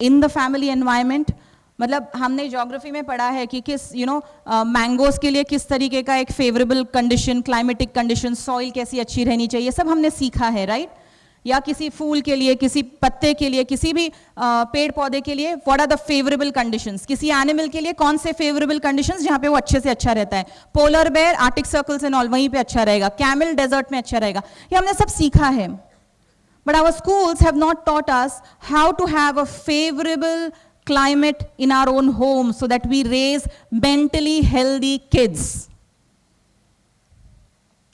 in the family environment. मतलब हमने ज्योग्राफी में पढ़ा है कि किस मैंगोज के लिए किस तरीके का एक favourable condition, climatic condition, soil कैसी अच्छी रहनी चाहिए, सब हमने सीखा है, राइट? या किसी फूल के लिए, किसी पत्ते के लिए, किसी भी पेड़ पौधे के लिए what are the favourable conditions, किसी एनिमल के लिए कौन से फेवरेबल कंडीशंस जहां पे वो अच्छे से अच्छा रहता है. Polar bear, arctic circles and all, वहीं पे अच्छा रहेगा. कैमल डेजर्ट में अच्छा रहेगा. ये हमने सब सीखा है. But our schools have not taught us how to have a favourable climate in our own home so that we raise mentally healthy kids.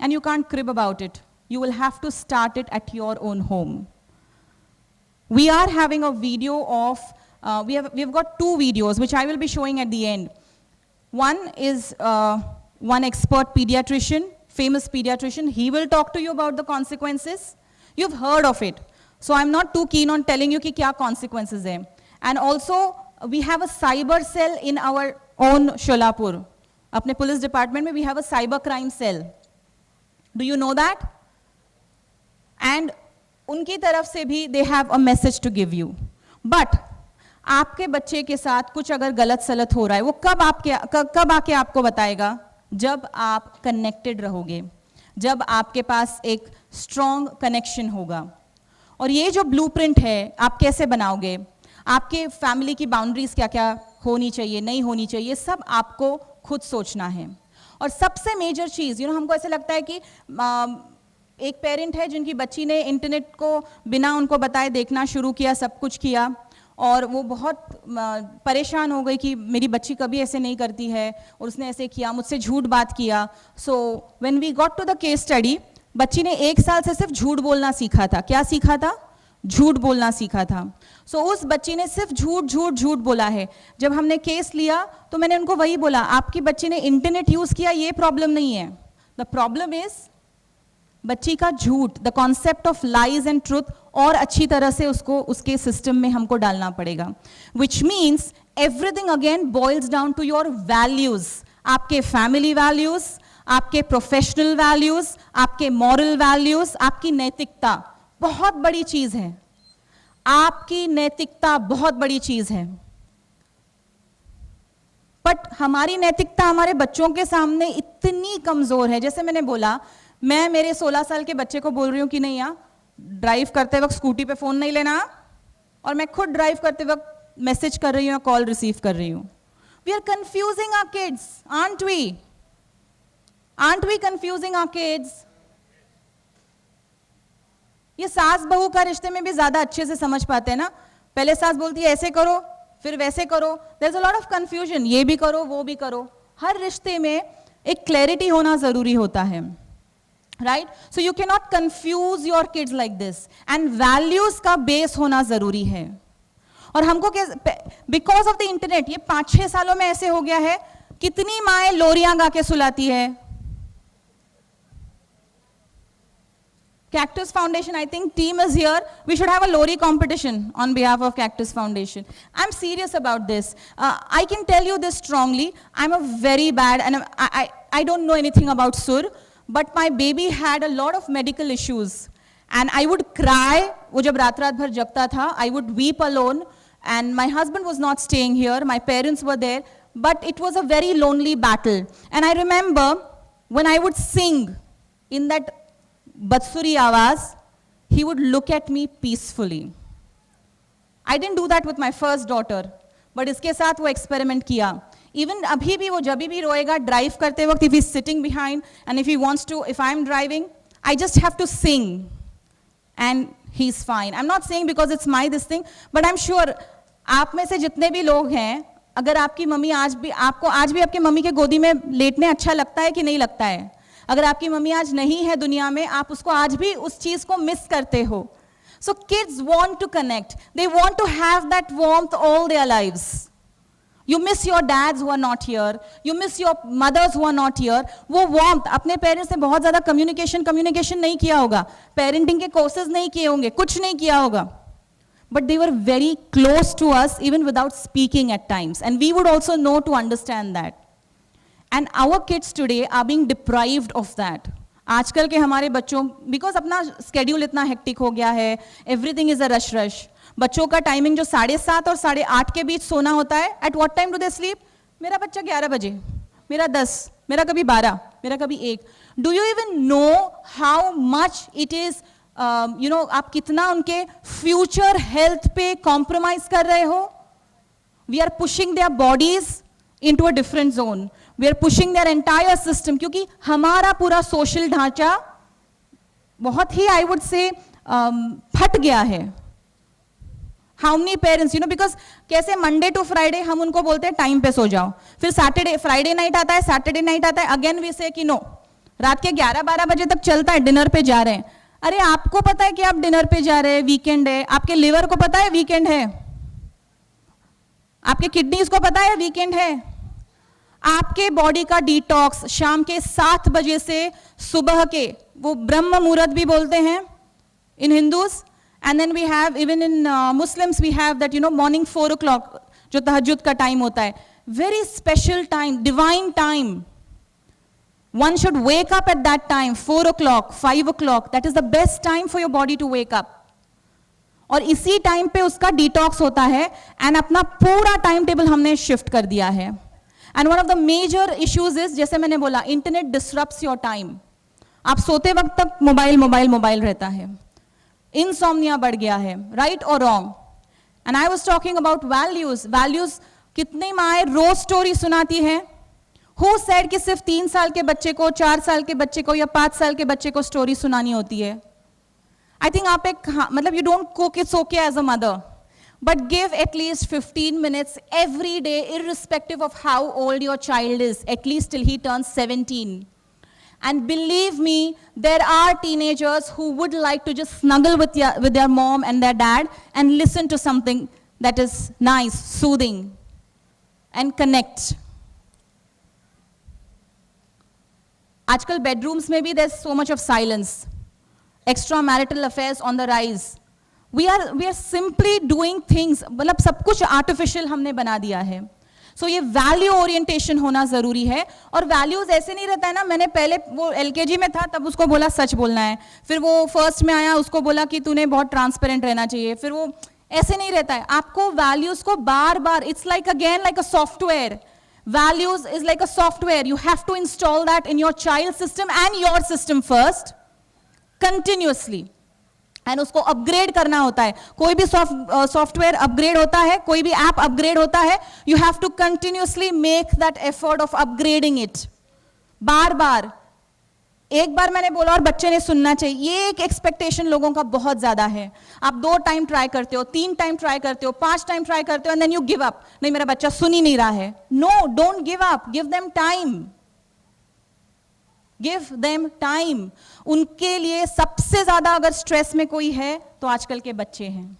And you can't crib about it. You will have to start it at your own home. We are having a video of, we've got 2 videos which I will be showing at the end. One is one expert pediatrician, famous pediatrician. He will talk to you about the consequences. You've heard of it. So I'm not too keen on telling you कि क्या consequences हैं. And also, we have a cyber cell in our own Sholapur. अपने police department में we have a cyber crime cell. Do you know that? And उनकी तरफ से भी they have a message to give you. But आपके बच्चे के साथ कुछ अगर गलत सलत हो रहा है, वो कब आके आपको बताएगा? जब आप connected रहोगे, जब आपके पास एक strong connection होगा. और ये जो blueprint है, आप कैसे बनाओगे? आपके फैमिली की बाउंड्रीज क्या क्या होनी चाहिए, नहीं होनी चाहिए, सब आपको खुद सोचना है. और सबसे मेजर चीज़, हमको ऐसे लगता है कि एक पेरेंट है जिनकी बच्ची ने इंटरनेट को बिना उनको बताए देखना शुरू किया, सब कुछ किया, और वो बहुत परेशान हो गई कि मेरी बच्ची कभी ऐसे नहीं करती है और उसने ऐसे किया, मुझसे झूठ बात किया. So when we got to the case study, बच्ची ने 1 साल से सिर्फ झूठ बोलना सीखा था. क्या सीखा था? झूठ बोलना सीखा था. सो उस बच्ची ने सिर्फ झूठ बोला है. जब हमने केस लिया तो मैंने उनको वही बोला, आपकी बच्ची ने इंटरनेट यूज किया, ये प्रॉब्लम नहीं है. द प्रॉब्लम इज बच्ची का झूठ, the concept of lies and truth, और अच्छी तरह से उसको उसके सिस्टम में हमको डालना पड़ेगा. Which means everything again boils down to your values. आपके फैमिली वैल्यूज, आपके प्रोफेशनल वैल्यूज, आपके मॉरल वैल्यूज, आपकी नैतिकता बहुत बड़ी चीज है. आपकी नैतिकता बहुत बड़ी चीज है. बट हमारी नैतिकता हमारे बच्चों के सामने इतनी कमजोर है. जैसे मैंने बोला, मैं मेरे 16 साल के बच्चे को बोल रही हूं कि नहीं यार, ड्राइव करते वक्त स्कूटी पे फोन नहीं लेना, और मैं खुद ड्राइव करते वक्त मैसेज कर रही हूं या कॉल रिसीव कर रही हूं. We are confusing our kids, aren't we? Aren't we confusing our kids? ये सास बहू का रिश्ते में भी ज्यादा अच्छे से समझ पाते हैं ना. पहले सास बोलती है ऐसे करो, फिर वैसे करो. There is a lot of confusion, ये भी करो वो भी करो. हर रिश्ते में एक क्लैरिटी होना जरूरी होता है. Right? So you can not confuse your kids like this, and values का बेस होना जरूरी है. और हमको बिकॉज ऑफ द इंटरनेट ये 5-6 सालों में ऐसे हो गया है, कितनी माएँ लोरियां गा के सुलाती है. Cactus Foundation, I think team is here. We should have a lorry competition on behalf of Cactus Foundation. I'm serious about this. I can tell you this strongly. I'm a very bad, and I don't know anything about Sur, but my baby had a lot of medical issues. And I would cry, वो जब रात भर जगता था, I would weep alone, and my husband was not staying here, my parents were there, but it was a very lonely battle. And I remember when I would sing in that Batsuri Awaz, he would look at me peacefully. I didn't do that with my first daughter, but इसके साथ वो experiment किया. Even अभी भी वो जब भी रोएगा drive करते वक्त, if he's sitting behind and if he wants to, if I'm driving, I just have to sing and he's fine. I'm not saying because it's my this thing, but I'm sure आप में से जितने भी लोग हैं, अगर आपकी mummy आपको आज भी आपकी मम्मी के गोदी में लेटने अच्छा लगता है कि नहीं लगता है? अगर आपकी मम्मी आज नहीं है दुनिया में, आप उसको आज भी उस चीज को मिस करते हो. So kids want to connect. They want to have that warmth all their lives. You miss your dads who are not here. You miss your mothers who are not here. वो warmth, अपने parents से बहुत ज़्यादा communication नहीं किया होगा, parenting के courses नहीं किए होंगे, कुछ नहीं किया होगा. But they were very close to us even without speaking at times. And we would also know to understand that. And our kids today are being deprived of that. आजकल के हमारे बच्चों, because अपना schedule इतना hectic हो गया है, everything is a rush. बच्चों का टाइमिंग जो 7:30 और 8:30 के बीच सोना होता है, at what time do they sleep? मेरा बच्चा 11 बजे, मेरा 10, मेरा कभी 12, मेरा कभी 1. Do you even know how much it is, आप कितना उनके future health पे compromise कर रहे हो? We are pushing their bodies into a different zone. We are pushing their entire system, क्योंकि हमारा पूरा social ढांचा बहुत ही, I would say, फट गया है. How many parents, because कैसे Monday to Friday हम उनको बोलते हैं टाइम पे सो जाओ, फिर Friday night आता है, Saturday night आता है, again we say कि no, रात के 11-12 बजे तक चलता है, डिनर पे जा रहे हैं. अरे आपको पता है कि आप डिनर पे जा रहे हैं, वीकेंड है? आपके लिवर को पता है वीकेंड है? आपके किडनीज को पता है वीकेंड है? आपके बॉडी का डिटॉक्स शाम के 7 बजे से सुबह के, वो ब्रह्म मुहूर्त भी बोलते हैं in Hindus, and then we have even in Muslims we have that morning 4 o'clock जो तहज्जुद का टाइम होता है. Very special time, divine time. One should wake up at that time, 4 o'clock, 5 o'clock. That is the best time for your body to wake up. और इसी time पे उसका detox होता है, एंड अपना पूरा टाइम टेबल हमने शिफ्ट कर दिया है. And one of the major issues is, जैसे मैंने बोला, इंटरनेट डिसरप्ट्स योर टाइम. आप सोते वक्त तक मोबाइल रहता है. इंसोम्निया बढ़ गया है, राइट और wrong. And I was talking about values. कितनी माएँ रोज स्टोरी सुनाती है. Who said कि सिर्फ 3 साल के बच्चे को, 4 साल के बच्चे को या 5 साल के बच्चे को स्टोरी सुनानी होती है? I think आप मतलब you don't cook, it's okay as a mother, but give at least 15 minutes every day, irrespective of how old your child is, at least till he turns 17. And believe me, there are teenagers who would like to just snuggle with their mom and their dad and listen to something that is nice, soothing, and connect. आजकल bedrooms में भी there's so much of silence. Extramarital affairs on the rise. We are simply doing things, मतलब सब कुछ artificial हमने बना दिया है. So ये value orientation होना ज़रूरी है. और values ऐसे नहीं रहता है ना, मैंने पहले वो LKG में था तब उसको बोला सच बोलना है, फिर वो first में आया उसको बोला कि तूने बहुत transparent रहना चाहिए, फिर वो ऐसे नहीं रहता है. आपको values को बार बार, it's like again like a software. Values is like a software. You have to install that in your child's system and your system first, continuously. And उसको upgrade करना होता है. कोई भी software upgrade होता है, कोई भी app upgrade होता है, you have to continuously make that effort of upgrading it. बार बार. एक बार मैंने बोला और बच्चे ने सुनना चाहिए, ये एक एक्सपेक्टेशन लोगों का बहुत ज्यादा है. आप 2 टाइम ट्राई करते हो, 3 टाइम ट्राई करते हो, 5 टाइम ट्राई करते हो, and then you give up. नहीं, मेरा बच्चा सुन ही नहीं रहा है. No, don't give up, give them time. Give them time. उनके लिए सबसे ज्यादा अगर स्ट्रेस में कोई है तो आजकल के बच्चे हैं.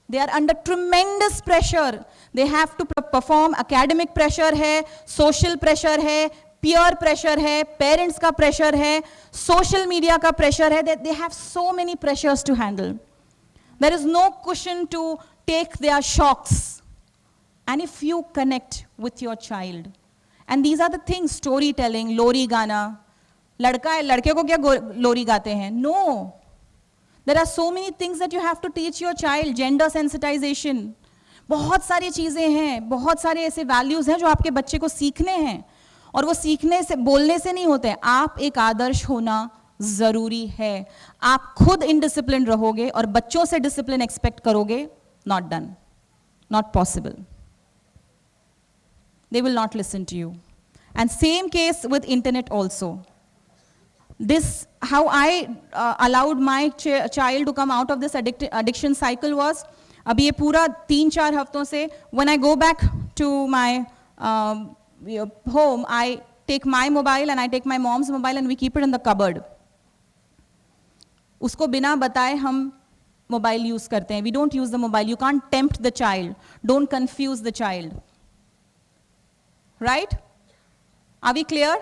They are under tremendous pressure. They have to perform. Academic pressure है, social pressure है, peer pressure है, parents का pressure है, social media का pressure है. They have so many pressures to handle. There is no cushion to take their shocks. And if you connect with your child, and these are the things, storytelling, लोरी गाना, लड़का है, लड़के को क्या लोरी गाते हैं? No. There are so many things that you have to teach your child. Gender sensitization. बहुत सारी चीज़ें हैं, बहुत सारे ऐसे values हैं जो आपके बच्चे को सीखने हैं. और वो सीखने से, बोलने से नहीं होते. आप एक आदर्श होना ज़रूरी है. आप खुद indisciplined रहोगे और बच्चों से discipline expect करोगे, not done. Not possible. They will not listen to you. And same case with internet also. This, how I allowed my child to come out of this addiction cycle was, अभी ये पूरा 3-4 हफ्तों से, when I go back to my home, I take my mobile and I take my mom's mobile and we keep it in the cupboard. उसको बिना बताए हम mobile use करते हैं. We don't use the mobile. You can't tempt the child. Don't confuse the child. Right? Are we clear?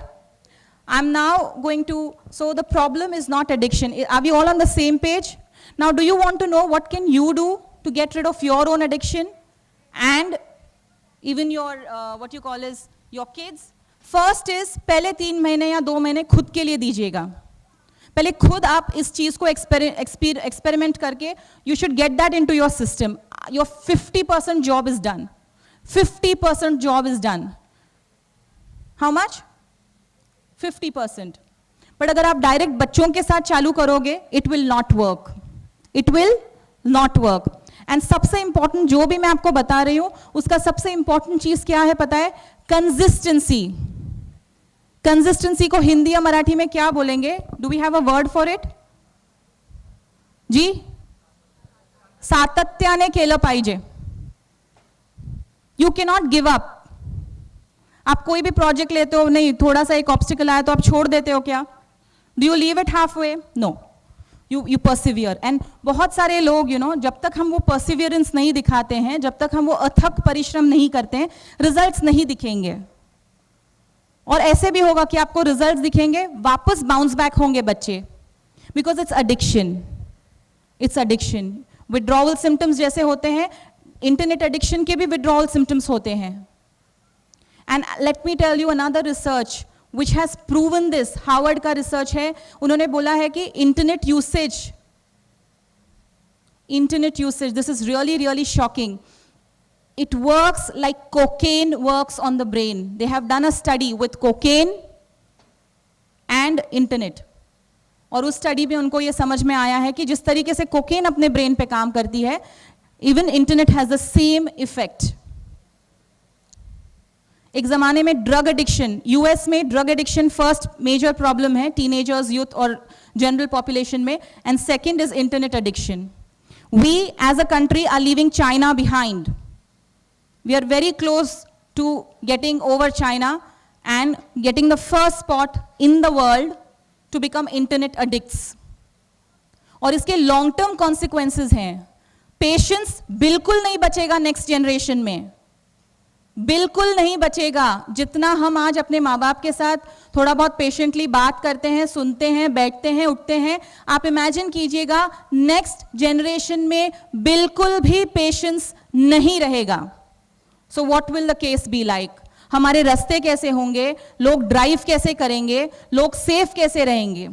I'm now going to, so the problem is not addiction. Are we all on the same page? Now, do you want to know what can you do to get rid of your own addiction and even your, what you call is your kids? First is, पहले 3 महीने या 2 महीने खुद के लिए दीजिएगा. पहले खुद आप इस चीज को एक्सपेरिमेंट करके, you should get that into your system. Your 50% job is done. 50% job is done. How much? 50%. But अगर आप डायरेक्ट बच्चों के साथ चालू करोगे, it will not work. It will not work. And सबसे important जो भी मैं आपको बता रही हूँ, उसका सबसे important चीज क्या है पता है? Consistency. Consistency को हिंदी या मराठी में क्या बोलेंगे? Do we have a word for it? जी? सातत्याने केलं पाहिजे. You cannot give up. आप कोई भी प्रोजेक्ट लेते हो, नहीं थोड़ा सा एक ऑब्स्टिकल आया तो आप छोड़ देते हो क्या? Do you leave it halfway? No, you persevere. And बहुत सारे लोग जब तक हम वो परसिवियरेंस नहीं दिखाते हैं, जब तक हम वो अथक परिश्रम नहीं करते हैं, रिजल्ट्स नहीं दिखेंगे. और ऐसे भी होगा कि आपको रिजल्ट्स दिखेंगे, वापस बाउंस बैक होंगे बच्चे, because it's addiction. It's addiction. Withdrawal symptoms जैसे होते हैं, इंटरनेट एडिक्शन के भी विड्रॉवल सिम्टम्स होते हैं. And let me tell you another research which has proven this. Harvard का research है, उन्होंने बोला है कि internet usage, this is really, really shocking. It works like cocaine works on the brain. They have done a study with cocaine and internet. और उस study में उनको ये समझ में आया है कि जिस तरीके से कोकेन अपने ब्रेन पे काम करती है, even internet has the same effect. एक ज़माने में ड्रग एडिक्शन, यूएस में drug addiction first major problem है टीनेजर्स, यूथ और जनरल पॉपुलेशन में, and second is internet addiction. We as a country are leaving China behind. We are very close to getting over China and getting the first spot in the world to become internet addicts. और इसके long term consequences हैं. Patience बिल्कुल नहीं बचेगा next generation में, बिल्कुल नहीं बचेगा. जितना हम आज अपने माँ बाप के साथ थोड़ा बहुत पेशेंटली बात करते हैं, सुनते हैं, बैठते हैं, उठते हैं, आप इमेजिन कीजिएगा नेक्स्ट जनरेशन में बिल्कुल भी पेशेंस नहीं रहेगा. So what will the case be like? हमारे रास्ते कैसे होंगे? लोग ड्राइव कैसे करेंगे? लोग सेफ कैसे रहेंगे?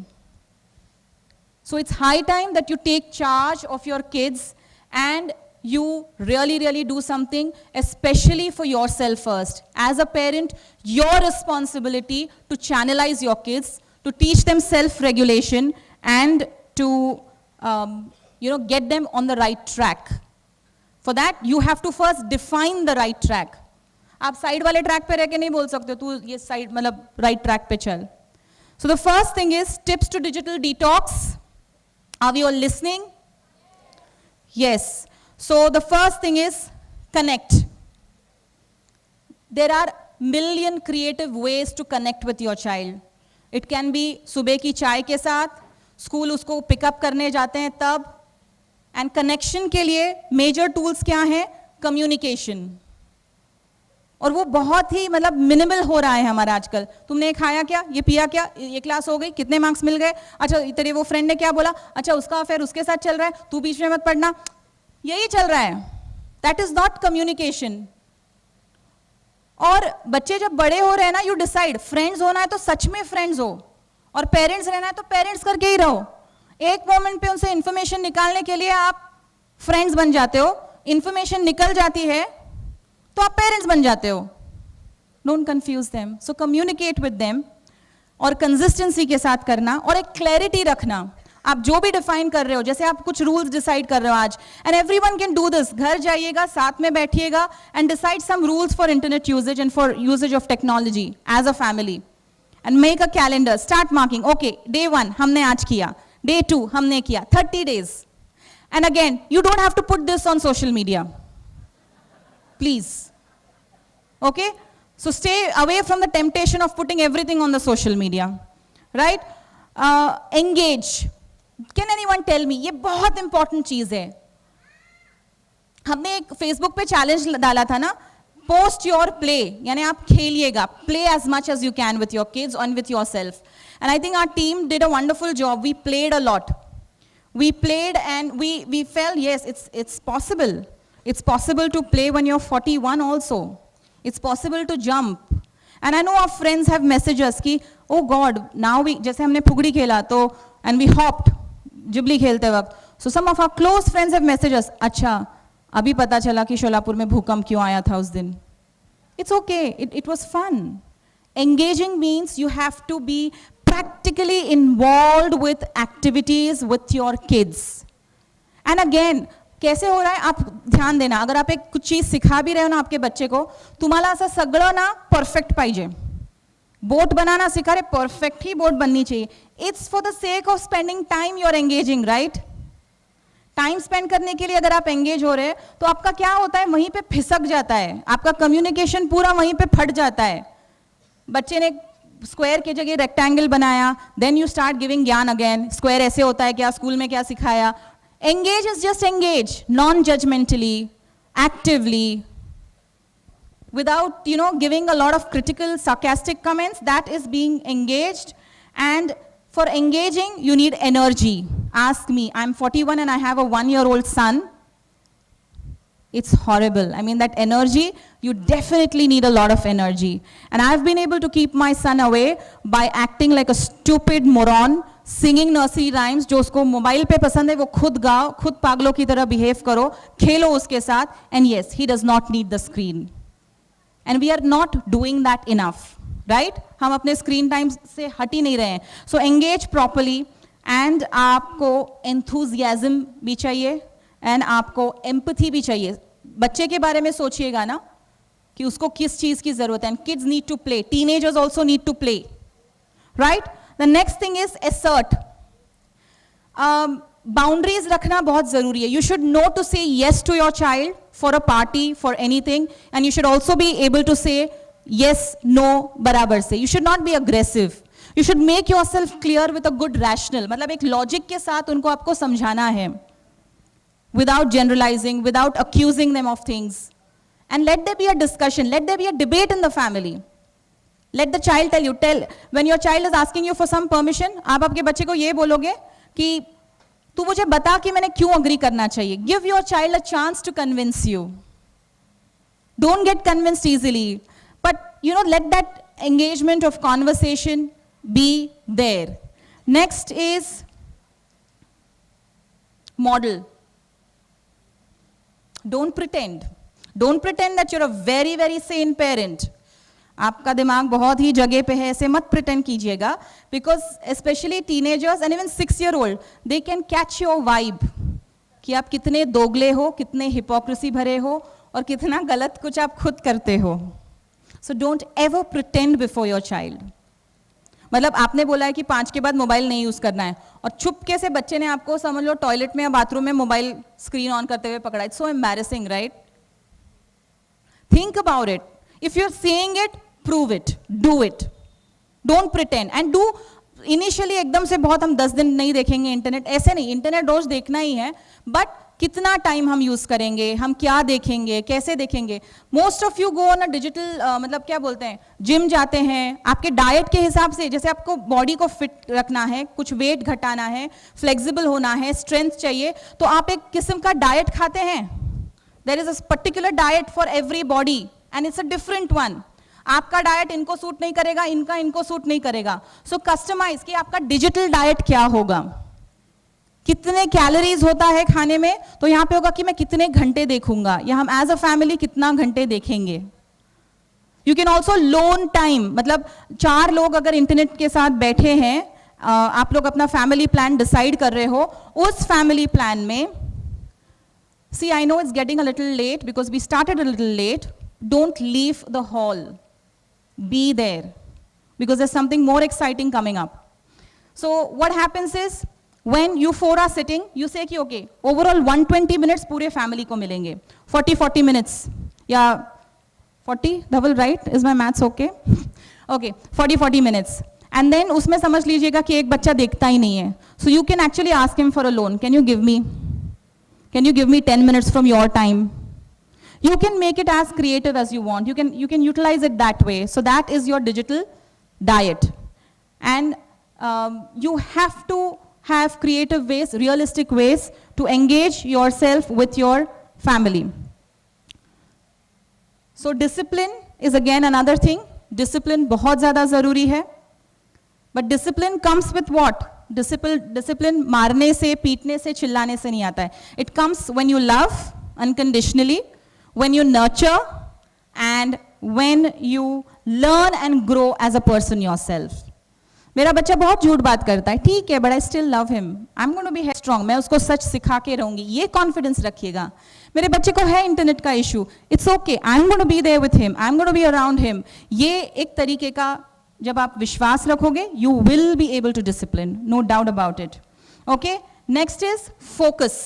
So it's high time that you take charge of your kids and you really do something, especially for yourself first. As a parent, your responsibility to channelize your kids, to teach them self-regulation and to get them on the right track. For that, you have to first define the right track. आप side वाले track पे रह के नहीं बोल सकते तू ये साइड मतलब राइट ट्रैक पे चल. So the first thing is tips to digital detox. Are we all listening? Yes. So the first thing is connect. There are million creative ways to connect with your child. It can be सुबह की चाय के साथ, school उसको pickup करने जाते हैं तब. एंड कनेक्शन के लिए मेजर टूल्स क्या हैं? कम्युनिकेशन. और वो बहुत ही मतलब मिनिमल हो रहा है हमारा आजकल. तुमने ये खाया क्या, ये पिया क्या, ये क्लास हो गई, कितने मार्क्स मिल गए, अच्छा तेरे वो फ्रेंड ने क्या बोला, अच्छा उसका अफेयर उसके साथ चल रहा है, तू बीच में मत पढ़ना, यही चल रहा है. That is not communication. और बच्चे जब बड़े हो रहे हैं ना, यू डिसाइड फ्रेंड्स होना है तो सच में फ्रेंड्स हो, और पेरेंट्स रहना है तो पेरेंट्स करके ही रहो. एक मोमेंट पे उनसे इंफॉर्मेशन निकालने के लिए आप फ्रेंड्स बन जाते हो, इंफॉर्मेशन निकल जाती है तो आप पेरेंट्स बन जाते हो. Don't confuse them. So communicate with them, और कंसिस्टेंसी के साथ करना, और एक क्लैरिटी रखना. आप जो भी डिफाइन कर रहे हो, जैसे आप कुछ रूल्स डिसाइड कर रहे हो आज, and everyone can do this. घर जाइएगा, साथ में बैठिएगा and decide some rules for internet usage and for usage of technology as a family, and make a calendar. Start marking. Okay, day 1 हमने आज किया, डे 2 हमने किया, 30 days. And again you don't have to put this on social media, please. Okay, so stay away from the temptation of putting everything on the social media, right? Engage. Can anyone tell me, ये बहुत important चीज है. हमने एक Facebook पे challenge डाला था ना, post your play, यानी आप खेलिएगा, play as much as you can with your kids and with yourself. And I think our team did a wonderful job. We played a lot. We played and we felt yes, it's possible. It's possible to play when you're 41 also. It's possible to jump. And I know our friends have messaged us कि oh God, now we, जैसे हमने फुगड़ी खेला तो, and we hopped Ghibli खेलते वक्त. So some of our close friends have messaged us, अच्छा अभी पता चला कि शोलापुर में भूकंप क्यों आया था उस दिन. It's okay, it was fun. Engaging means you have to be practically involved with activities with your kids. And again, कैसे हो रहा है आप ध्यान देना. अगर आप एक कुछ चीज सिखा भी रहे हो ना आपके बच्चे को, तुम्हाला असं सगळं ना परफेक्ट पाहिजे. बोट बनाना सिखा रहे, परफेक्ट ही बोट बननी चाहिए. It's for the sake of spending time, you are engaging, right? Time spend करने के लिए अगर आप एंगेज हो रहे तो आपका क्या होता है, वहीं पे फिसक जाता है, आपका कम्युनिकेशन पूरा वहीं पे फट जाता है. बच्चे ने स्क्वायर की जगह रेक्टेंगल बनाया, देन यू स्टार्ट गिविंग ज्ञान अगेन, स्क्वायर ऐसे होता है क्या, स्कूल में क्या सिखाया. Engage is just engage, non-judgmentally, actively, without, giving a lot of critical, sarcastic comments. That is being engaged. And for engaging, you need energy. Ask me, I'm 41 and I have a 1-year-old son. It's horrible. I mean, that energy, you definitely need a lot of energy. And I've been able to keep my son away by acting like a stupid moron, singing nursery rhymes. जो उसको mobile पे पसंद है वो खुद गाओ, खुद पागलों की तरह बिहेव करो, खेलो उसके साथ. And yes, he does not need the screen. And we are not doing that enough, right? हम अपने स्क्रीन टाइम से हट ही नहीं रहे हैं. सो एंगेज प्रॉपरली. एंड आपको एंथुजियाज्म भी चाहिए, एंड आपको एम्पैथी भी चाहिए. बच्चे के बारे में सोचिएगा ना कि उसको किस चीज की जरूरत है. And kids need to play, teenagers also need to play, right? The next thing is assert. Boundaries रखना बहुत जरूरी है. You should know to say yes to your child for a party, for anything, and you should also be able to say yes, no बराबर से. You should not be aggressive. You should make yourself clear with a good rational. मतलब एक logic के साथ उनको आपको समझाना है, without generalizing, without accusing them of things, and let there be a discussion. Let there be a debate in the family. Let the child tell you. When your child is asking you for some permission, आप आपके बच्चे को ये बोलोगे कि तू मुझे बता कि मैंने क्यों अग्री करना चाहिए. Give your child a chance to convince you. Don't get convinced easily. But, let that engagement of conversation be there. Next is model. Don't pretend. Don't pretend that you're a very, very sane parent. आपका दिमाग बहुत ही जगह पे है, ऐसे मत pretend कीजिएगा. Because specially teenagers and even 6-year-old, they can catch your vibe कि आप कितने दोगले हो, कितने हिपोक्रेसी भरे हो, और कितना गलत कुछ आप खुद करते हो. So don't ever pretend before your child. मतलब आपने बोला है कि 5 के बाद मोबाइल नहीं यूज करना है, और चुपके से बच्चे ने आपको समझ लो टॉयलेट में या बाथरूम में मोबाइल स्क्रीन ऑन करते हुए पकड़ा. It's so embarrassing, right? Think about it. If you are saying it, prove it, do it. Don't pretend and do initially एकदम से बहुत हम 10 दिन नहीं देखेंगे इंटरनेट, ऐसे नहीं, इंटरनेट रोज देखना ही है, बट कितना टाइम हम यूज करेंगे, हम क्या देखेंगे, कैसे देखेंगे. Most of you go on a digital, मतलब क्या बोलते हैं, जिम जाते हैं, आपके डाइट के हिसाब से, जैसे आपको बॉडी को फिट रखना है, कुछ वेट घटाना है, फ्लेक्सिबल होना है, स्ट्रेंथ चाहिए, तो आप एक किस्म का डाइट खाते हैं. There is a particular diet for every body and it's a different one. आपका डाइट इनको सूट नहीं करेगा, इनका इनको सूट नहीं करेगा. सो कस्टमाइज कि आपका डिजिटल डाइट क्या होगा, कितने कैलोरीज होता है खाने में, तो यहां पे होगा कि मैं कितने घंटे देखूंगा, या हम एज अ फैमिली कितना घंटे देखेंगे. You can also loan time, मतलब 4 लोग अगर इंटरनेट के साथ बैठे हैं, आप लोग अपना फैमिली प्लान डिसाइड कर रहे हो, उस फैमिली प्लान में, see I know it's getting a little late because we started a little late, don't leave the hall, be there because there's something more exciting coming up. So what happens is when you 4 are sitting, you say कि okay, overall 120 minutes पूरे family को मिलेंगे, 40 minutes या 40 double right, is my maths okay? Okay, 40 minutes, and then उसमें समझ लीजिएगा कि एक बच्चा देखता ही नहीं है, so you can actually ask him for a loan. Can you give me 10 minutes from your time? You can make it as creative as you want. You can utilize it that way. So that is your digital diet. And you have to have creative ways, realistic ways to engage yourself with your family. So discipline is again another thing. Discipline बहुत ज़्यादा ज़रूरी है. But discipline comes with what? Discipline मारने से, पीटने से, चिल्लाने से नहीं आता है. It comes when you love unconditionally, when you nurture, and when you learn and grow as a person yourself. मेरा बच्चा बहुत झूठ बात करता है, ठीक है, but I still love him. I'm going to be headstrong. मैं उसको सच सिखा के रहूंगी, ये कॉन्फिडेंस रखिएगा. मेरे बच्चे को है इंटरनेट का issue, it's okay, I'm going to be there with him, I'm going to be around him. ये एक तरीके का जब आप विश्वास रखोगे, you will be able to discipline, no doubt about it. Okay, next is focus.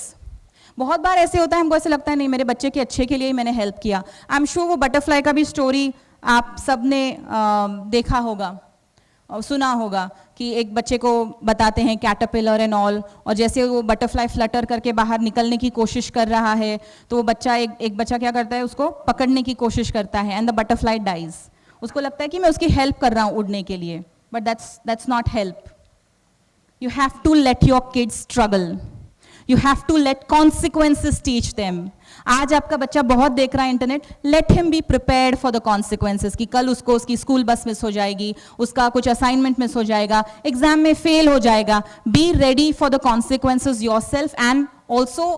बहुत बार ऐसे होता है, हमको ऐसे लगता है नहीं मेरे बच्चे के अच्छे के लिए ही मैंने हेल्प किया. आई एम श्योर वो बटरफ्लाई का भी स्टोरी आप सबने देखा होगा और सुना होगा कि एक बच्चे को बताते हैं कैटरपिलर एंड ऑल, और जैसे वो बटरफ्लाई फ्लटर करके बाहर निकलने की कोशिश कर रहा है, तो वो बच्चा एक बच्चा क्या करता है, उसको पकड़ने की कोशिश करता है, एंड द बटरफ्लाई डाइज. उसको लगता है कि मैं उसकी हेल्प कर रहा हूँ उड़ने के लिए, but that's not help. You have to let your kids struggle. You have to let consequences teach them. आज आपका बच्चा बहुत देख रहा है internet, let him be prepared for the consequences कि कल उसको उसकी स्कूल बस मिस हो जाएगी, उसका कुछ असाइनमेंट मिस हो जाएगा, एग्जाम में फेल हो जाएगा. Be ready for the consequences yourself and also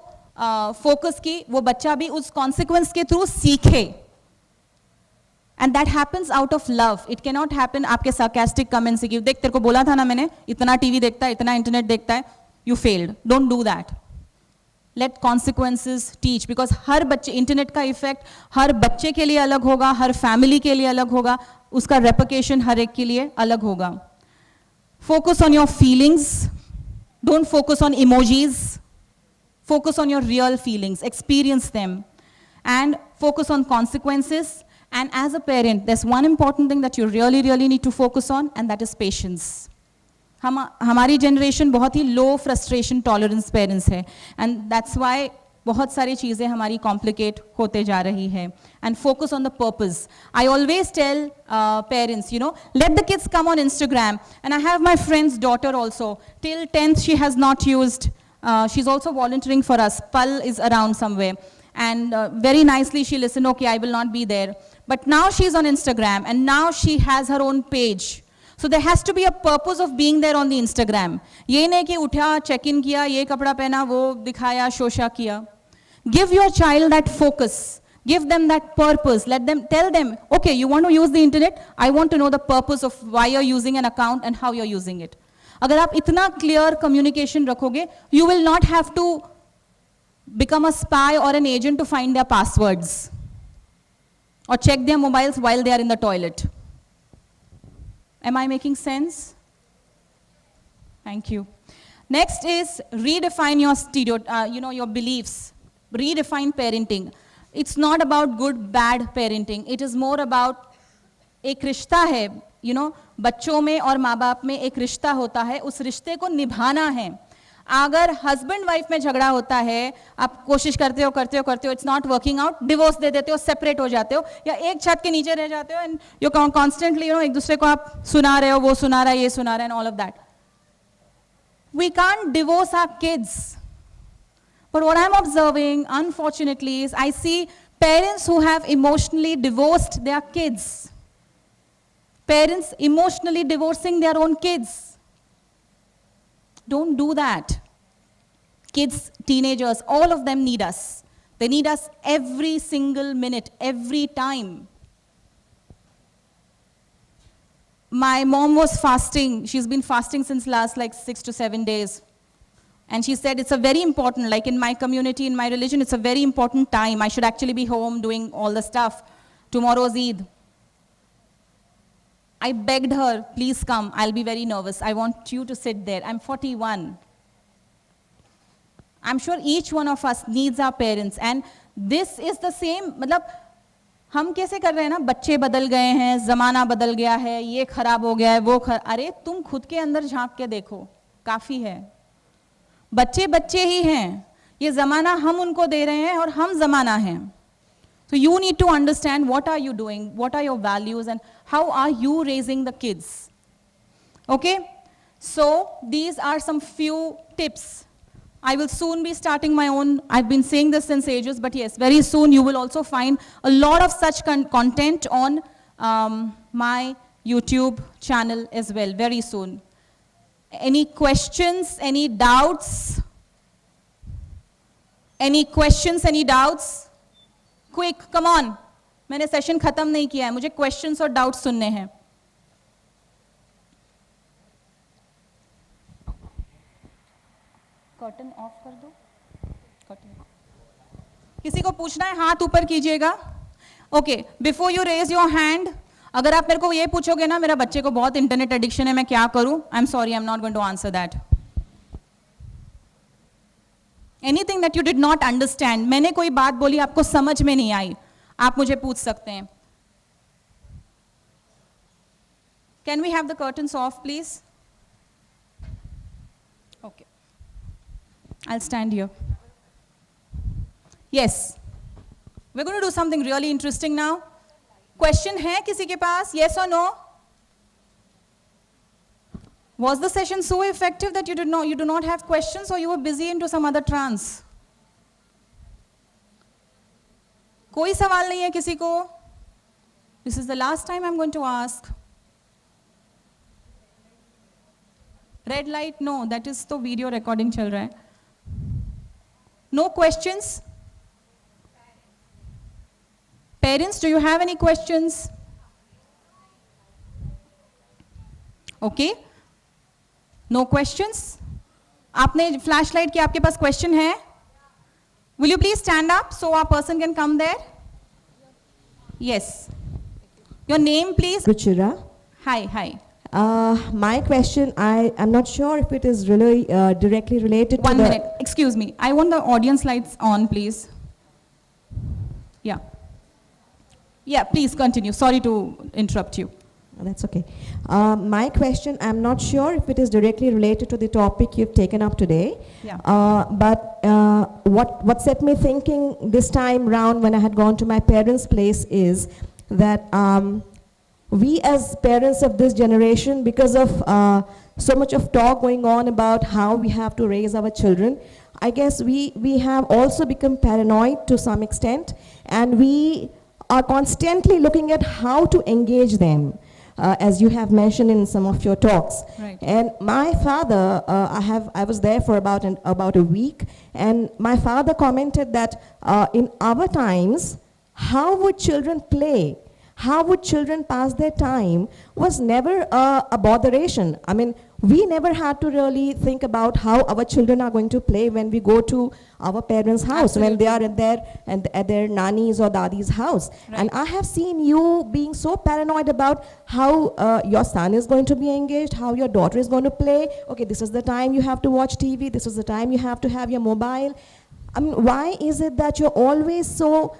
focus कि वो बच्चा भी उस consequence के थ्रू सीखे. And that happens out of love. It cannot happen आपके sarcastic comments से कि देख तेरे को बोला था ना मैंने, इतना टीवी देखता है, इतना इंटरनेट देखता है, you failed. Don't do that. Let consequences teach, because हर बच्चे, इंटरनेट का इफेक्ट हर बच्चे के लिए अलग होगा, हर फैमिली के लिए अलग होगा, उसका रेप्लिकेशन हर एक के लिए अलग होगा. Focus on your feelings. Don't focus on emojis. Focus on your real feelings. Experience them. And focus on consequences. And as a parent, there's one important thing that you really, really need to focus on, and that is patience. हमारी generation बहुत ही low frustration tolerance parents है, and that's why बहुत सारी चीज़ें हमारी complicate होते जा रही है. And focus on the purpose. I always tell parents, you know, let the kids come on Instagram, and I have my friend's daughter also. Till 10th she has not used, she's also volunteering for us. Pal is around somewhere, and very nicely she listened, okay, I will not be there. But now she's on Instagram, and now she has her own page. So there has to be a purpose of being there on the Instagram. ये नहीं कि उठा, check in किया, ये कपड़ा पहना, वो दिखाया, शोशा किया. Give your child that focus. Give them that purpose. Let them, tell them, okay, you want to use the internet? I want to know the purpose of why you're using an account and how you're using it. अगर आप इतना clear communication रखोगे, you will not have to become a spy or an agent to find their passwords or check their mobiles while they are in the toilet. Am I making sense? Thank you. Next is redefine your your beliefs. Redefine parenting. It's not about good, bad parenting. It is more about एक रिश्ता है. You know बच्चों में और माँ बाप में एक रिश्ता होता है, उस रिश्ते को निभाना है. अगर हस्बैंड वाइफ में झगड़ा होता है, आप कोशिश करते हो, it's not working out, divorce दे देते हो, सेपरेट हो जाते हो, या एक छत के नीचे रह जाते हो एंड यू कॉन्स्टेंटली एक दूसरे को आप सुना रहे हो, वो सुना रहा है, ये सुना रहा है, and all of that. We can't divorce our kids. But what I'm observing, unfortunately, is I see parents who have emotionally divorced their kids. Parents emotionally divorcing their own kids. Don't do that. Kids, teenagers, all of them need us. They need us every single minute, every time. My mom was fasting. She's been fasting since last like 6 to 7 days. And she said it's a very important, like in my community, in my religion, it's a very important time. I should actually be home doing all the stuff. Tomorrow's Eid. I begged her, please come. I'll be very nervous. I want you to sit there. I'm 41. I'm sure each one of us needs our parents. And this is the same, मतलब हम कैसे कर रहे हैं ना, बच्चे बदल गए हैं, जमाना बदल गया है, ये खराब हो गया है, वो अरे तुम खुद के अंदर झांक के देखो, काफी है. बच्चे बच्चे ही हैं, ये जमाना हम उनको दे रहे हैं और हम जमाना हैं. So you need to understand what are you doing, what are your values, and how are you raising the kids. Okay? So these are some few tips. I will soon be starting my own. I've been saying this since ages, but yes, very soon you will also find a lot of such content on my YouTube channel as well, very soon. Any questions, any doubts? Any questions, any doubts? Quick, come on. मैंने session खत्म नहीं किया है, मुझे questions और doubts सुनने हैं. Curtain of कर दो. किसी को पूछना है, हाथ ऊपर कीजिएगा. Okay, before you raise your hand, अगर आप मेरे को ये पूछोगे ना, मेरा बच्चे को बहुत इंटरनेट एडिक्शन है, मैं क्या करूं, I am sorry, I am not going to answer that. Anything that you did not understand, मैंने कोई बात बोली आपको समझ में नहीं आई, आप मुझे पूछ सकते हैं. Can we have the curtains off please? Okay, I'll stand here. Yes. We're going to do something really interesting now. Question है किसी के पास? Yes or no? Was the session so effective that you do not have questions, or you were busy into some other trance? कोई सवाल नहीं है किसी को? This is the last time I'm going to ask. Red light? No, that is तो video recording चल रहा है. No questions? Parents, do you have any questions? Okay. No questions? आपने flashlight की आपके पास question है? Will you please stand up so a person can come there? Yes. Your name, please. Ruchira. Hi, hi. My question, I am not sure if it is really directly related to 1 the... minute. Excuse me. I want the audience lights on, please. Yeah. Yeah, please continue. Sorry to interrupt you. That's okay. My question, I'm not sure if it is directly related to the topic you've taken up today. Yeah. But what set me thinking this time round when I had gone to my parents' place is that we as parents of this generation, because of so much of talk going on about how we have to raise our children, I guess we have also become paranoid to some extent, and we are constantly looking at how to engage them, as you have mentioned in some of your talks. Right. And my father, I was there for about a week, and my father commented that in our times, how would children play? How would children pass their time was never a botheration. I mean, we never had to really think about how our children are going to play when we go to our parents' house, when they are at their nanny's or dadi's house. Right. And I have seen you being so paranoid about how your son is going to be engaged, how your daughter is going to play. Okay, this is the time you have to watch TV, this is the time you have to have your mobile. I mean, why is it that you're always so,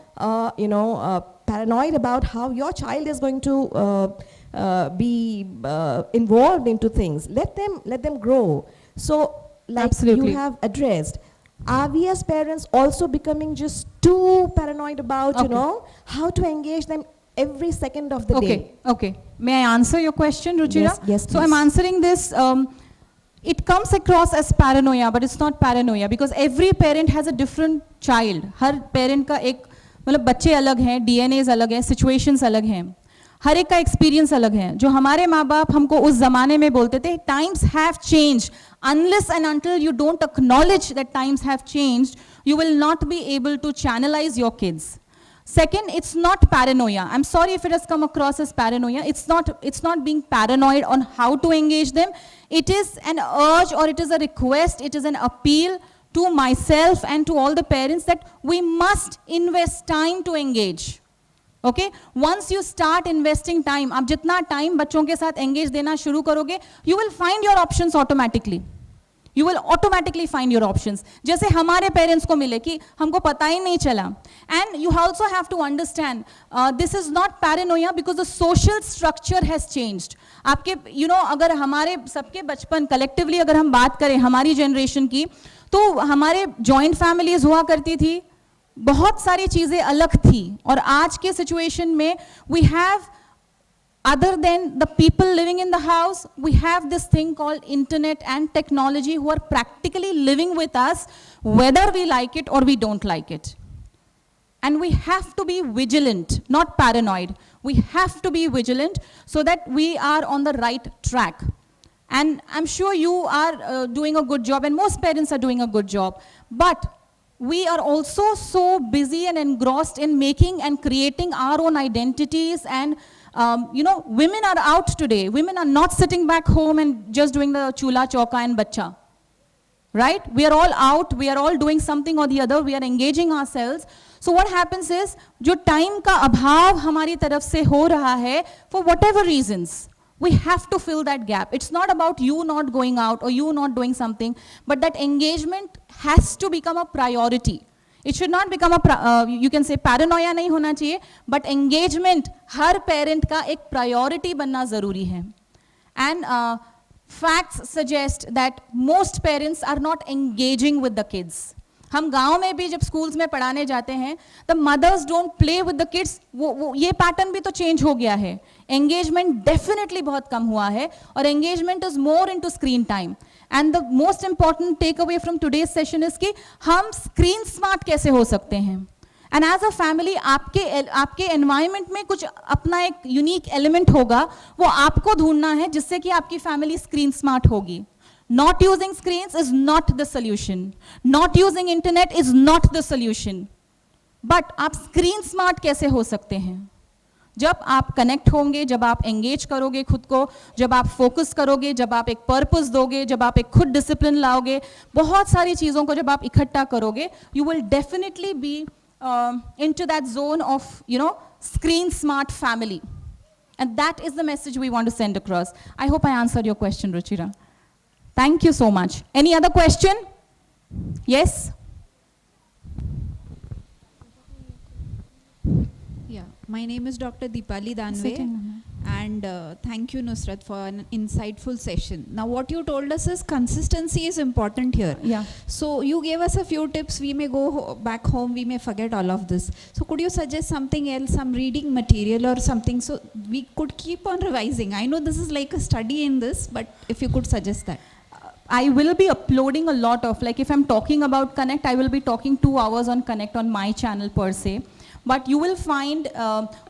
paranoid about how your child is going to be involved into things? Let them grow. So, like Absolutely. you have addressed, are we as parents also becoming just too paranoid about, Okay. how to engage them every second of the day? Okay. May I answer your question, Ruchira? Yes, So I'm please. answering this. It comes across as paranoia, but it's not paranoia because every parent has a different child. Her parent का एक मतलब बच्चे अलग हैं, DNAs अलग हैं, situations अलग हैं. हर एक का experience अलग है. जो हमारे माँ बाप हमको उस ज़माने में बोलते थे, times have changed. Unless and until you don't acknowledge that times have changed, you will not be able to channelize your kids. Second, it's not paranoia. I'm sorry if it has come across as paranoia. It's not being paranoid on how to engage them. It is an urge or it is a request, it is an appeal to myself and to all the parents that we must invest time to engage. Okay? Once you start investing time, आप जितना time बच्चों के साथ engage देना शुरू करोगे, you will find your options automatically. You will automatically find your options. जैसे हमारे parents को मिले कि हमको पता ही नहीं चला. And you also have to understand, this is not paranoia because the social structure has changed. आपके, अगर हमारे सबके बचपन collectively अगर हम बात करें हमारी generation की, तो हमारे joint families हुआ करती थी, बहुत सारी चीज़ें अलग थी. और आज के situation में we have, other than the people living in the house, we have this thing called internet and technology who are practically living with us, whether we like it or we don't like it. And we have to be vigilant, not paranoid. We have to be vigilant so that we are on the right track. And I'm sure you are doing a good job, and most parents are doing a good job. But we are also so busy and engrossed in making and creating our own identities and women are out today. Women are not sitting back home and just doing the chula, chauka and bacha. Right? We are all out. We are all doing something or the other. We are engaging ourselves. So what happens is, जो time का अभाव हमारी तरफ से हो रहा है, for whatever reasons, we have to fill that gap. It's not about you not going out or you not doing something, but that engagement has to become a priority. It should not become you can say paranoia नहीं होना चाहिए, but engagement her parent का एक priority बनना ज़रूरी है. And facts suggest that most parents are not engaging with the kids. हम गांव में भी जब schools में पढ़ाने जाते हैं, the mothers don't play with the kids. ये pattern भी तो change हो गया है. Engagement definitely बहुत कम हुआ है, और engagement is more into screen time. And the most important takeaway from today's session is कि हम screen smart कैसे हो सकते हैं. And as a family, आपके environment में कुछ अपना एक unique element होगा, वो आपको ढूंढना है जिससे कि आपकी family screen smart होगी. Not using screens is not the solution. Not using internet is not the solution. But आप screen smart कैसे हो सकते हैं? जब आप कनेक्ट होंगे, जब आप एंगेज करोगे खुद को, जब आप फोकस करोगे, जब आप एक पर्पस दोगे, जब आप एक खुद डिसिप्लिन लाओगे, बहुत सारी चीज़ों को जब आप इकट्ठा करोगे, you will definitely be into that zone of, screen smart family. And that is the message we want to send across. I hope I answered your question, Ruchira. Thank you so much. Any other question? Yes? Yeah, my name is Dr. Deepali Danve, and thank you, Nusrat, for an insightful session. Now, what you told us is consistency is important here. Yeah. So, you gave us a few tips. We may go back home, we may forget all of this. So, could you suggest something else, some reading material or something, so we could keep on revising? I know this is like a study in this, but if you could suggest that. I will be uploading a lot of, like if I'm talking about Connect, I will be talking 2 hours on Connect on my channel per se. But you will find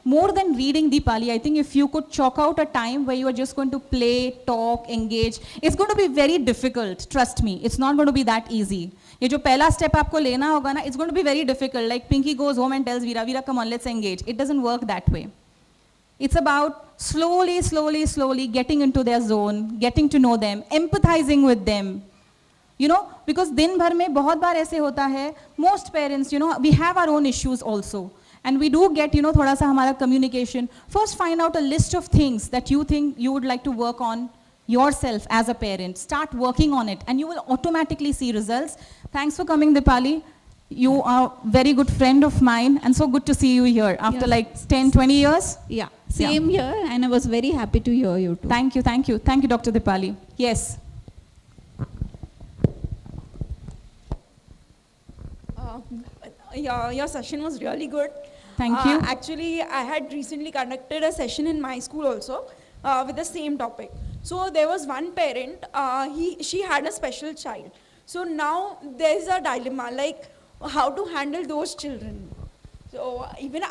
more than reading Deepali, I think if you could chalk out a time where you are just going to play, talk, engage, it's going to be very difficult, trust me. It's not going to be that easy. ये जो पहला step आपको लेना होगा ना, it's going to be very difficult. Like Pinky goes home and tells Veera, Veera, come on, let's engage. It doesn't work that way. It's about slowly getting into their zone, getting to know them, empathizing with them. Because दिन भर में बहुत बार ऐसे होता है, most parents, we have our own issues also. And we do get, थोड़ा सा हमारा communication. First find out a list of things that you think you would like to work on yourself as a parent. Start working on it and you will automatically see results. Thanks for coming, Deepali. You are very good friend of mine, and so good to see you here after Yeah. like 10, 20 years. Yeah, same here, and I was very happy to hear you too. Thank you, thank you. Thank you, Dr. Dipali. Yes. Your session was really good. Thank you. Actually, I had recently conducted a session in my school also with the same topic. So there was one parent, she had a special child. So now there is a dilemma, like how to handle those children. So even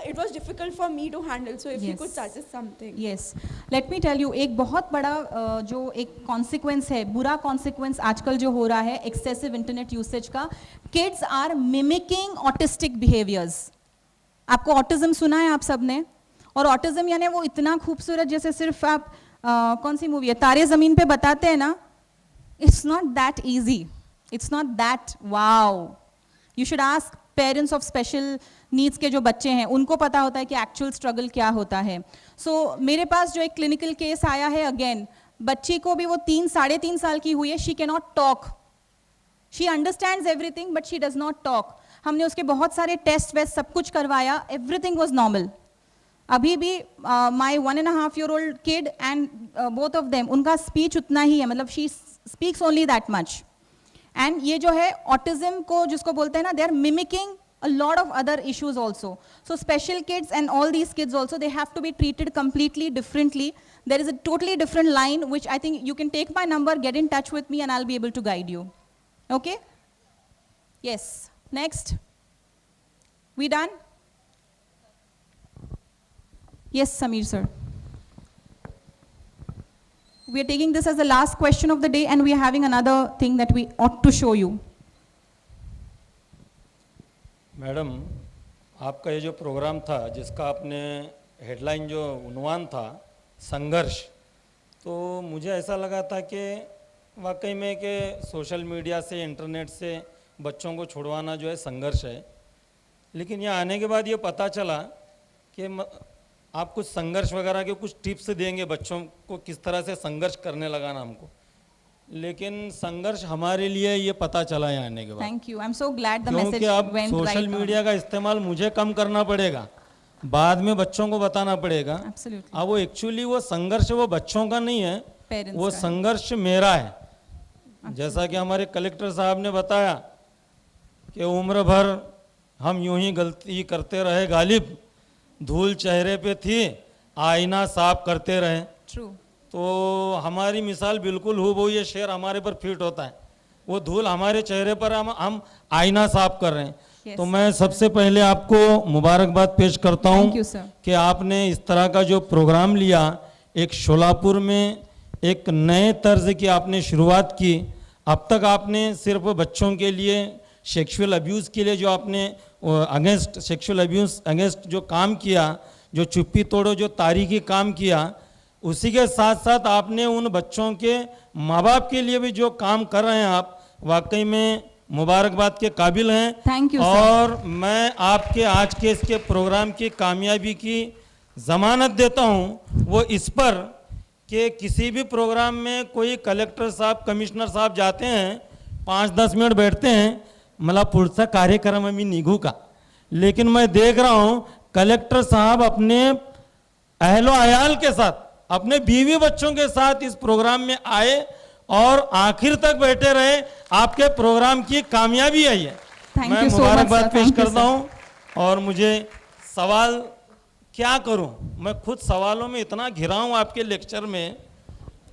it was difficult for me to handle. So if you could Yes. suggest something. Yes. Let me tell you, एक बहुत बड़ा जो एक consequence है, बुरा consequence आजकल जो हो रहा है excessive internet usage का, kids are mimicking autistic behaviors. आपको autism सुना है आप सबने? और autism यानी वो इतना खूबसूरत जैसे सिर्फ आप कौन सी मूवी है तारे ज़मीन पे बताते हैं ना, it's not that easy. It's not that wow. You should ask parents of special needs के जो बच्चे हैं उनको पता होता है कि एक्चुअल स्ट्रगल क्या होता है. सो मेरे पास जो एक क्लिनिकल केस आया है, अगेन बच्ची को भी वो 3-3.5 साल की हुई है, she can not talk, she understands everything but she does not talk. हमने उसके बहुत सारे टेस्ट वेस्ट सब कुछ करवाया, एवरीथिंग वॉज नॉर्मल. अभी भी my 1.5 year old kid and both of them उनका स्पीच उतना ही है, मतलब she speaks only that much. And ये जो है ऑटिज्म को जिसको बोलते हैं ना, they are mimicking a lot of other issues also. So special kids and all these kids also, they have to be treated completely differently. There is a totally different line which I think you can take my number, get in touch with me and I'll be able to guide you. Okay? Yes. Next. We done? Yes, Samir sir. We are taking this as the last question of the day and we are having another thing that we ought to show you. Madam, आपका ये जो programme था जिसका आपने headline जो उन्वान था संघर्ष, तो मुझे ऐसा लगा था कि वाकई में कि सोशल मीडिया से इंटरनेट से बच्चों को छुड़वाना जो है संघर्ष है. लेकिन यहाँ आने के बाद ये पता चला कि आप कुछ संघर्ष वगैरह के कुछ टिप्स देंगे बच्चों को किस तरह से संघर्ष करने लगाना हमको. लेकिन संघर्ष हमारे लिए ये पता चला है आने के बाद. Thank you. I'm so glad the क्योंकि message अब went right social on. Media का इस्तेमाल मुझे कम करना पड़ेगा, बाद में बच्चों को बताना पड़ेगा. Absolutely. अब वो एक्चुअली वो संघर्ष वो बच्चों का नहीं है, Parents वो का है. संघर्ष मेरा है. जैसा कि हमारे कलेक्टर साहब ने बताया कि उम्र भर हम यूं ही गलती करते रहे गालिब, धूल चेहरे पे थी आईना साफ करते रहे. True. तो हमारी मिसाल बिल्कुल हूबहू ये शेर हमारे पर फिट होता है. वो धूल हमारे चेहरे पर हम आईना साफ कर रहे हैं. Yes. तो मैं सबसे पहले आपको मुबारकबाद पेश करता हूं Thank you, sir. कि आपने इस तरह का जो प्रोग्राम लिया, एक शोलापुर में एक नए तर्ज की आपने शुरुआत की. अब तक आपने सिर्फ बच्चों के लिए सेक्सुअल अब्यूज़ के लिए जो आपने अगेंस्ट सेक्सुअल अब्यूज़ अगेंस्ट जो काम किया, जो चुप्पी तोड़ो जो तारीखी काम किया, उसी के साथ साथ आपने उन बच्चों के माँ बाप के लिए भी जो काम कर रहे हैं आप, वाकई में मुबारकबाद के काबिल हैं. Thank you, sir. और मैं आपके आज के इसके प्रोग्राम की कामयाबी की ज़मानत देता हूं वो इस पर कि किसी भी प्रोग्राम में कोई कलेक्टर साहब कमिश्नर साहब जाते हैं, 5-10 मिनट बैठते हैं, मला पुढचा कार्यक्रम मी निघू का. लेकिन मैं देख रहा हूं कलेक्टर साहब अपने अहलो अयाल के साथ, अपने बीवी बच्चों के साथ इस प्रोग्राम में आए और आखिर तक बैठे रहे. आपके प्रोग्राम की कामयाबी है ये. Thank मैं you so much, मुबारकबाद sir. पेश Thank you, करता sir. हूं. और मुझे सवाल क्या करूं, मैं खुद सवालों में इतना घिरा हूं आपके लेक्चर में,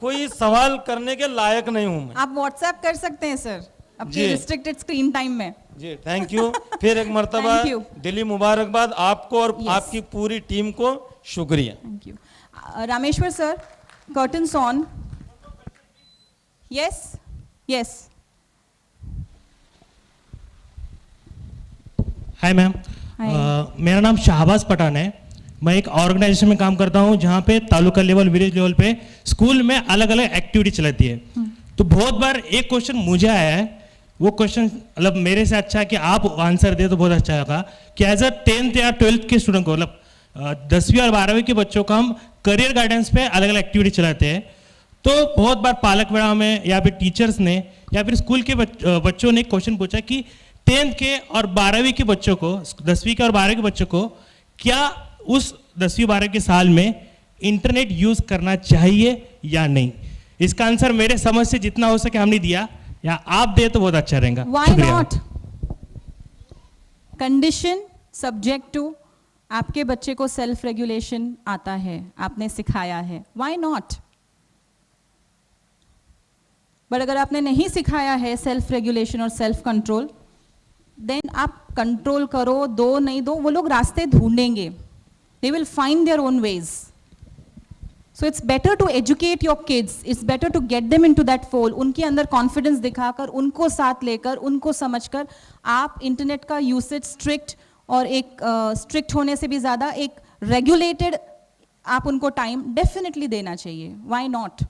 कोई सवाल करने के लायक नहीं हूं मैं. आप व्हाट्सएप कर सकते हैं सर अपनी जी. रिस्ट्रिक्टेड स्क्रीन टाइम में. जी थैंक यू. फिर एक मर्तबा Thank you. दिली मुबारकबाद आपको और Yes. आपकी पूरी टीम को. शुक्रिया. Thank you. Rameshwar sir, curtains on. Yes, yes. Hi ma'am. Hi. मेरा नाम शाहबाज पठान है. मैं एक ऑर्गेनाइजेशन में काम करता हूँ जहाँ पे तालुका लेवल विलेज लेवल पे स्कूल में अलग अलग एक्टिविटी चलाती है. तो बहुत बार एक क्वेश्चन मुझे आया है, वो क्वेश्चन मतलब मेरे से अच्छा है कि आप आंसर दे तो बहुत अच्छा होगा कि एज अ 10th या 12th के स्टूडेंट को, मतलब 10वीं और 12वीं के बच्चों को हम करियर गाइडेंस पे अलग अलग एक्टिविटी चलाते हैं. तो बहुत बार पालक मेड़ा में या फिर टीचर्स ने या फिर स्कूल के बच्चों ने क्वेश्चन पूछा कि 10th के और 12वीं के बच्चों को, 10वीं के और 12वीं के बच्चों को क्या उस 10वीं 12वीं के साल में इंटरनेट यूज करना चाहिए या नहीं? इसका आंसर मेरे समझ से जितना हो सके हमने दिया, या आप दे तो बहुत अच्छा रहेगा। Why शुक्रिया। not? कंडीशन सब्जेक्ट टू आपके बच्चे को सेल्फ रेगुलेशन आता है, आपने सिखाया है, व्हाई नॉट? बट अगर आपने नहीं सिखाया है सेल्फ रेगुलेशन और सेल्फ कंट्रोल, देन आप कंट्रोल करो, दो नहीं दो, वो लोग रास्ते ढूंढेंगे, they will find their own ways. So it's better to educate your kids, it's better to get them into that fold, उनके अंदर कॉन्फिडेंस दिखाकर, उनको साथ लेकर, उनको समझकर। आप इंटरनेट का यूसेज स्ट्रिक्ट और एक स्ट्रिक्ट होने से भी ज़्यादा एक रेगुलेटेड आप उनको टाइम डेफिनेटली देना चाहिए, व्हाई नॉट?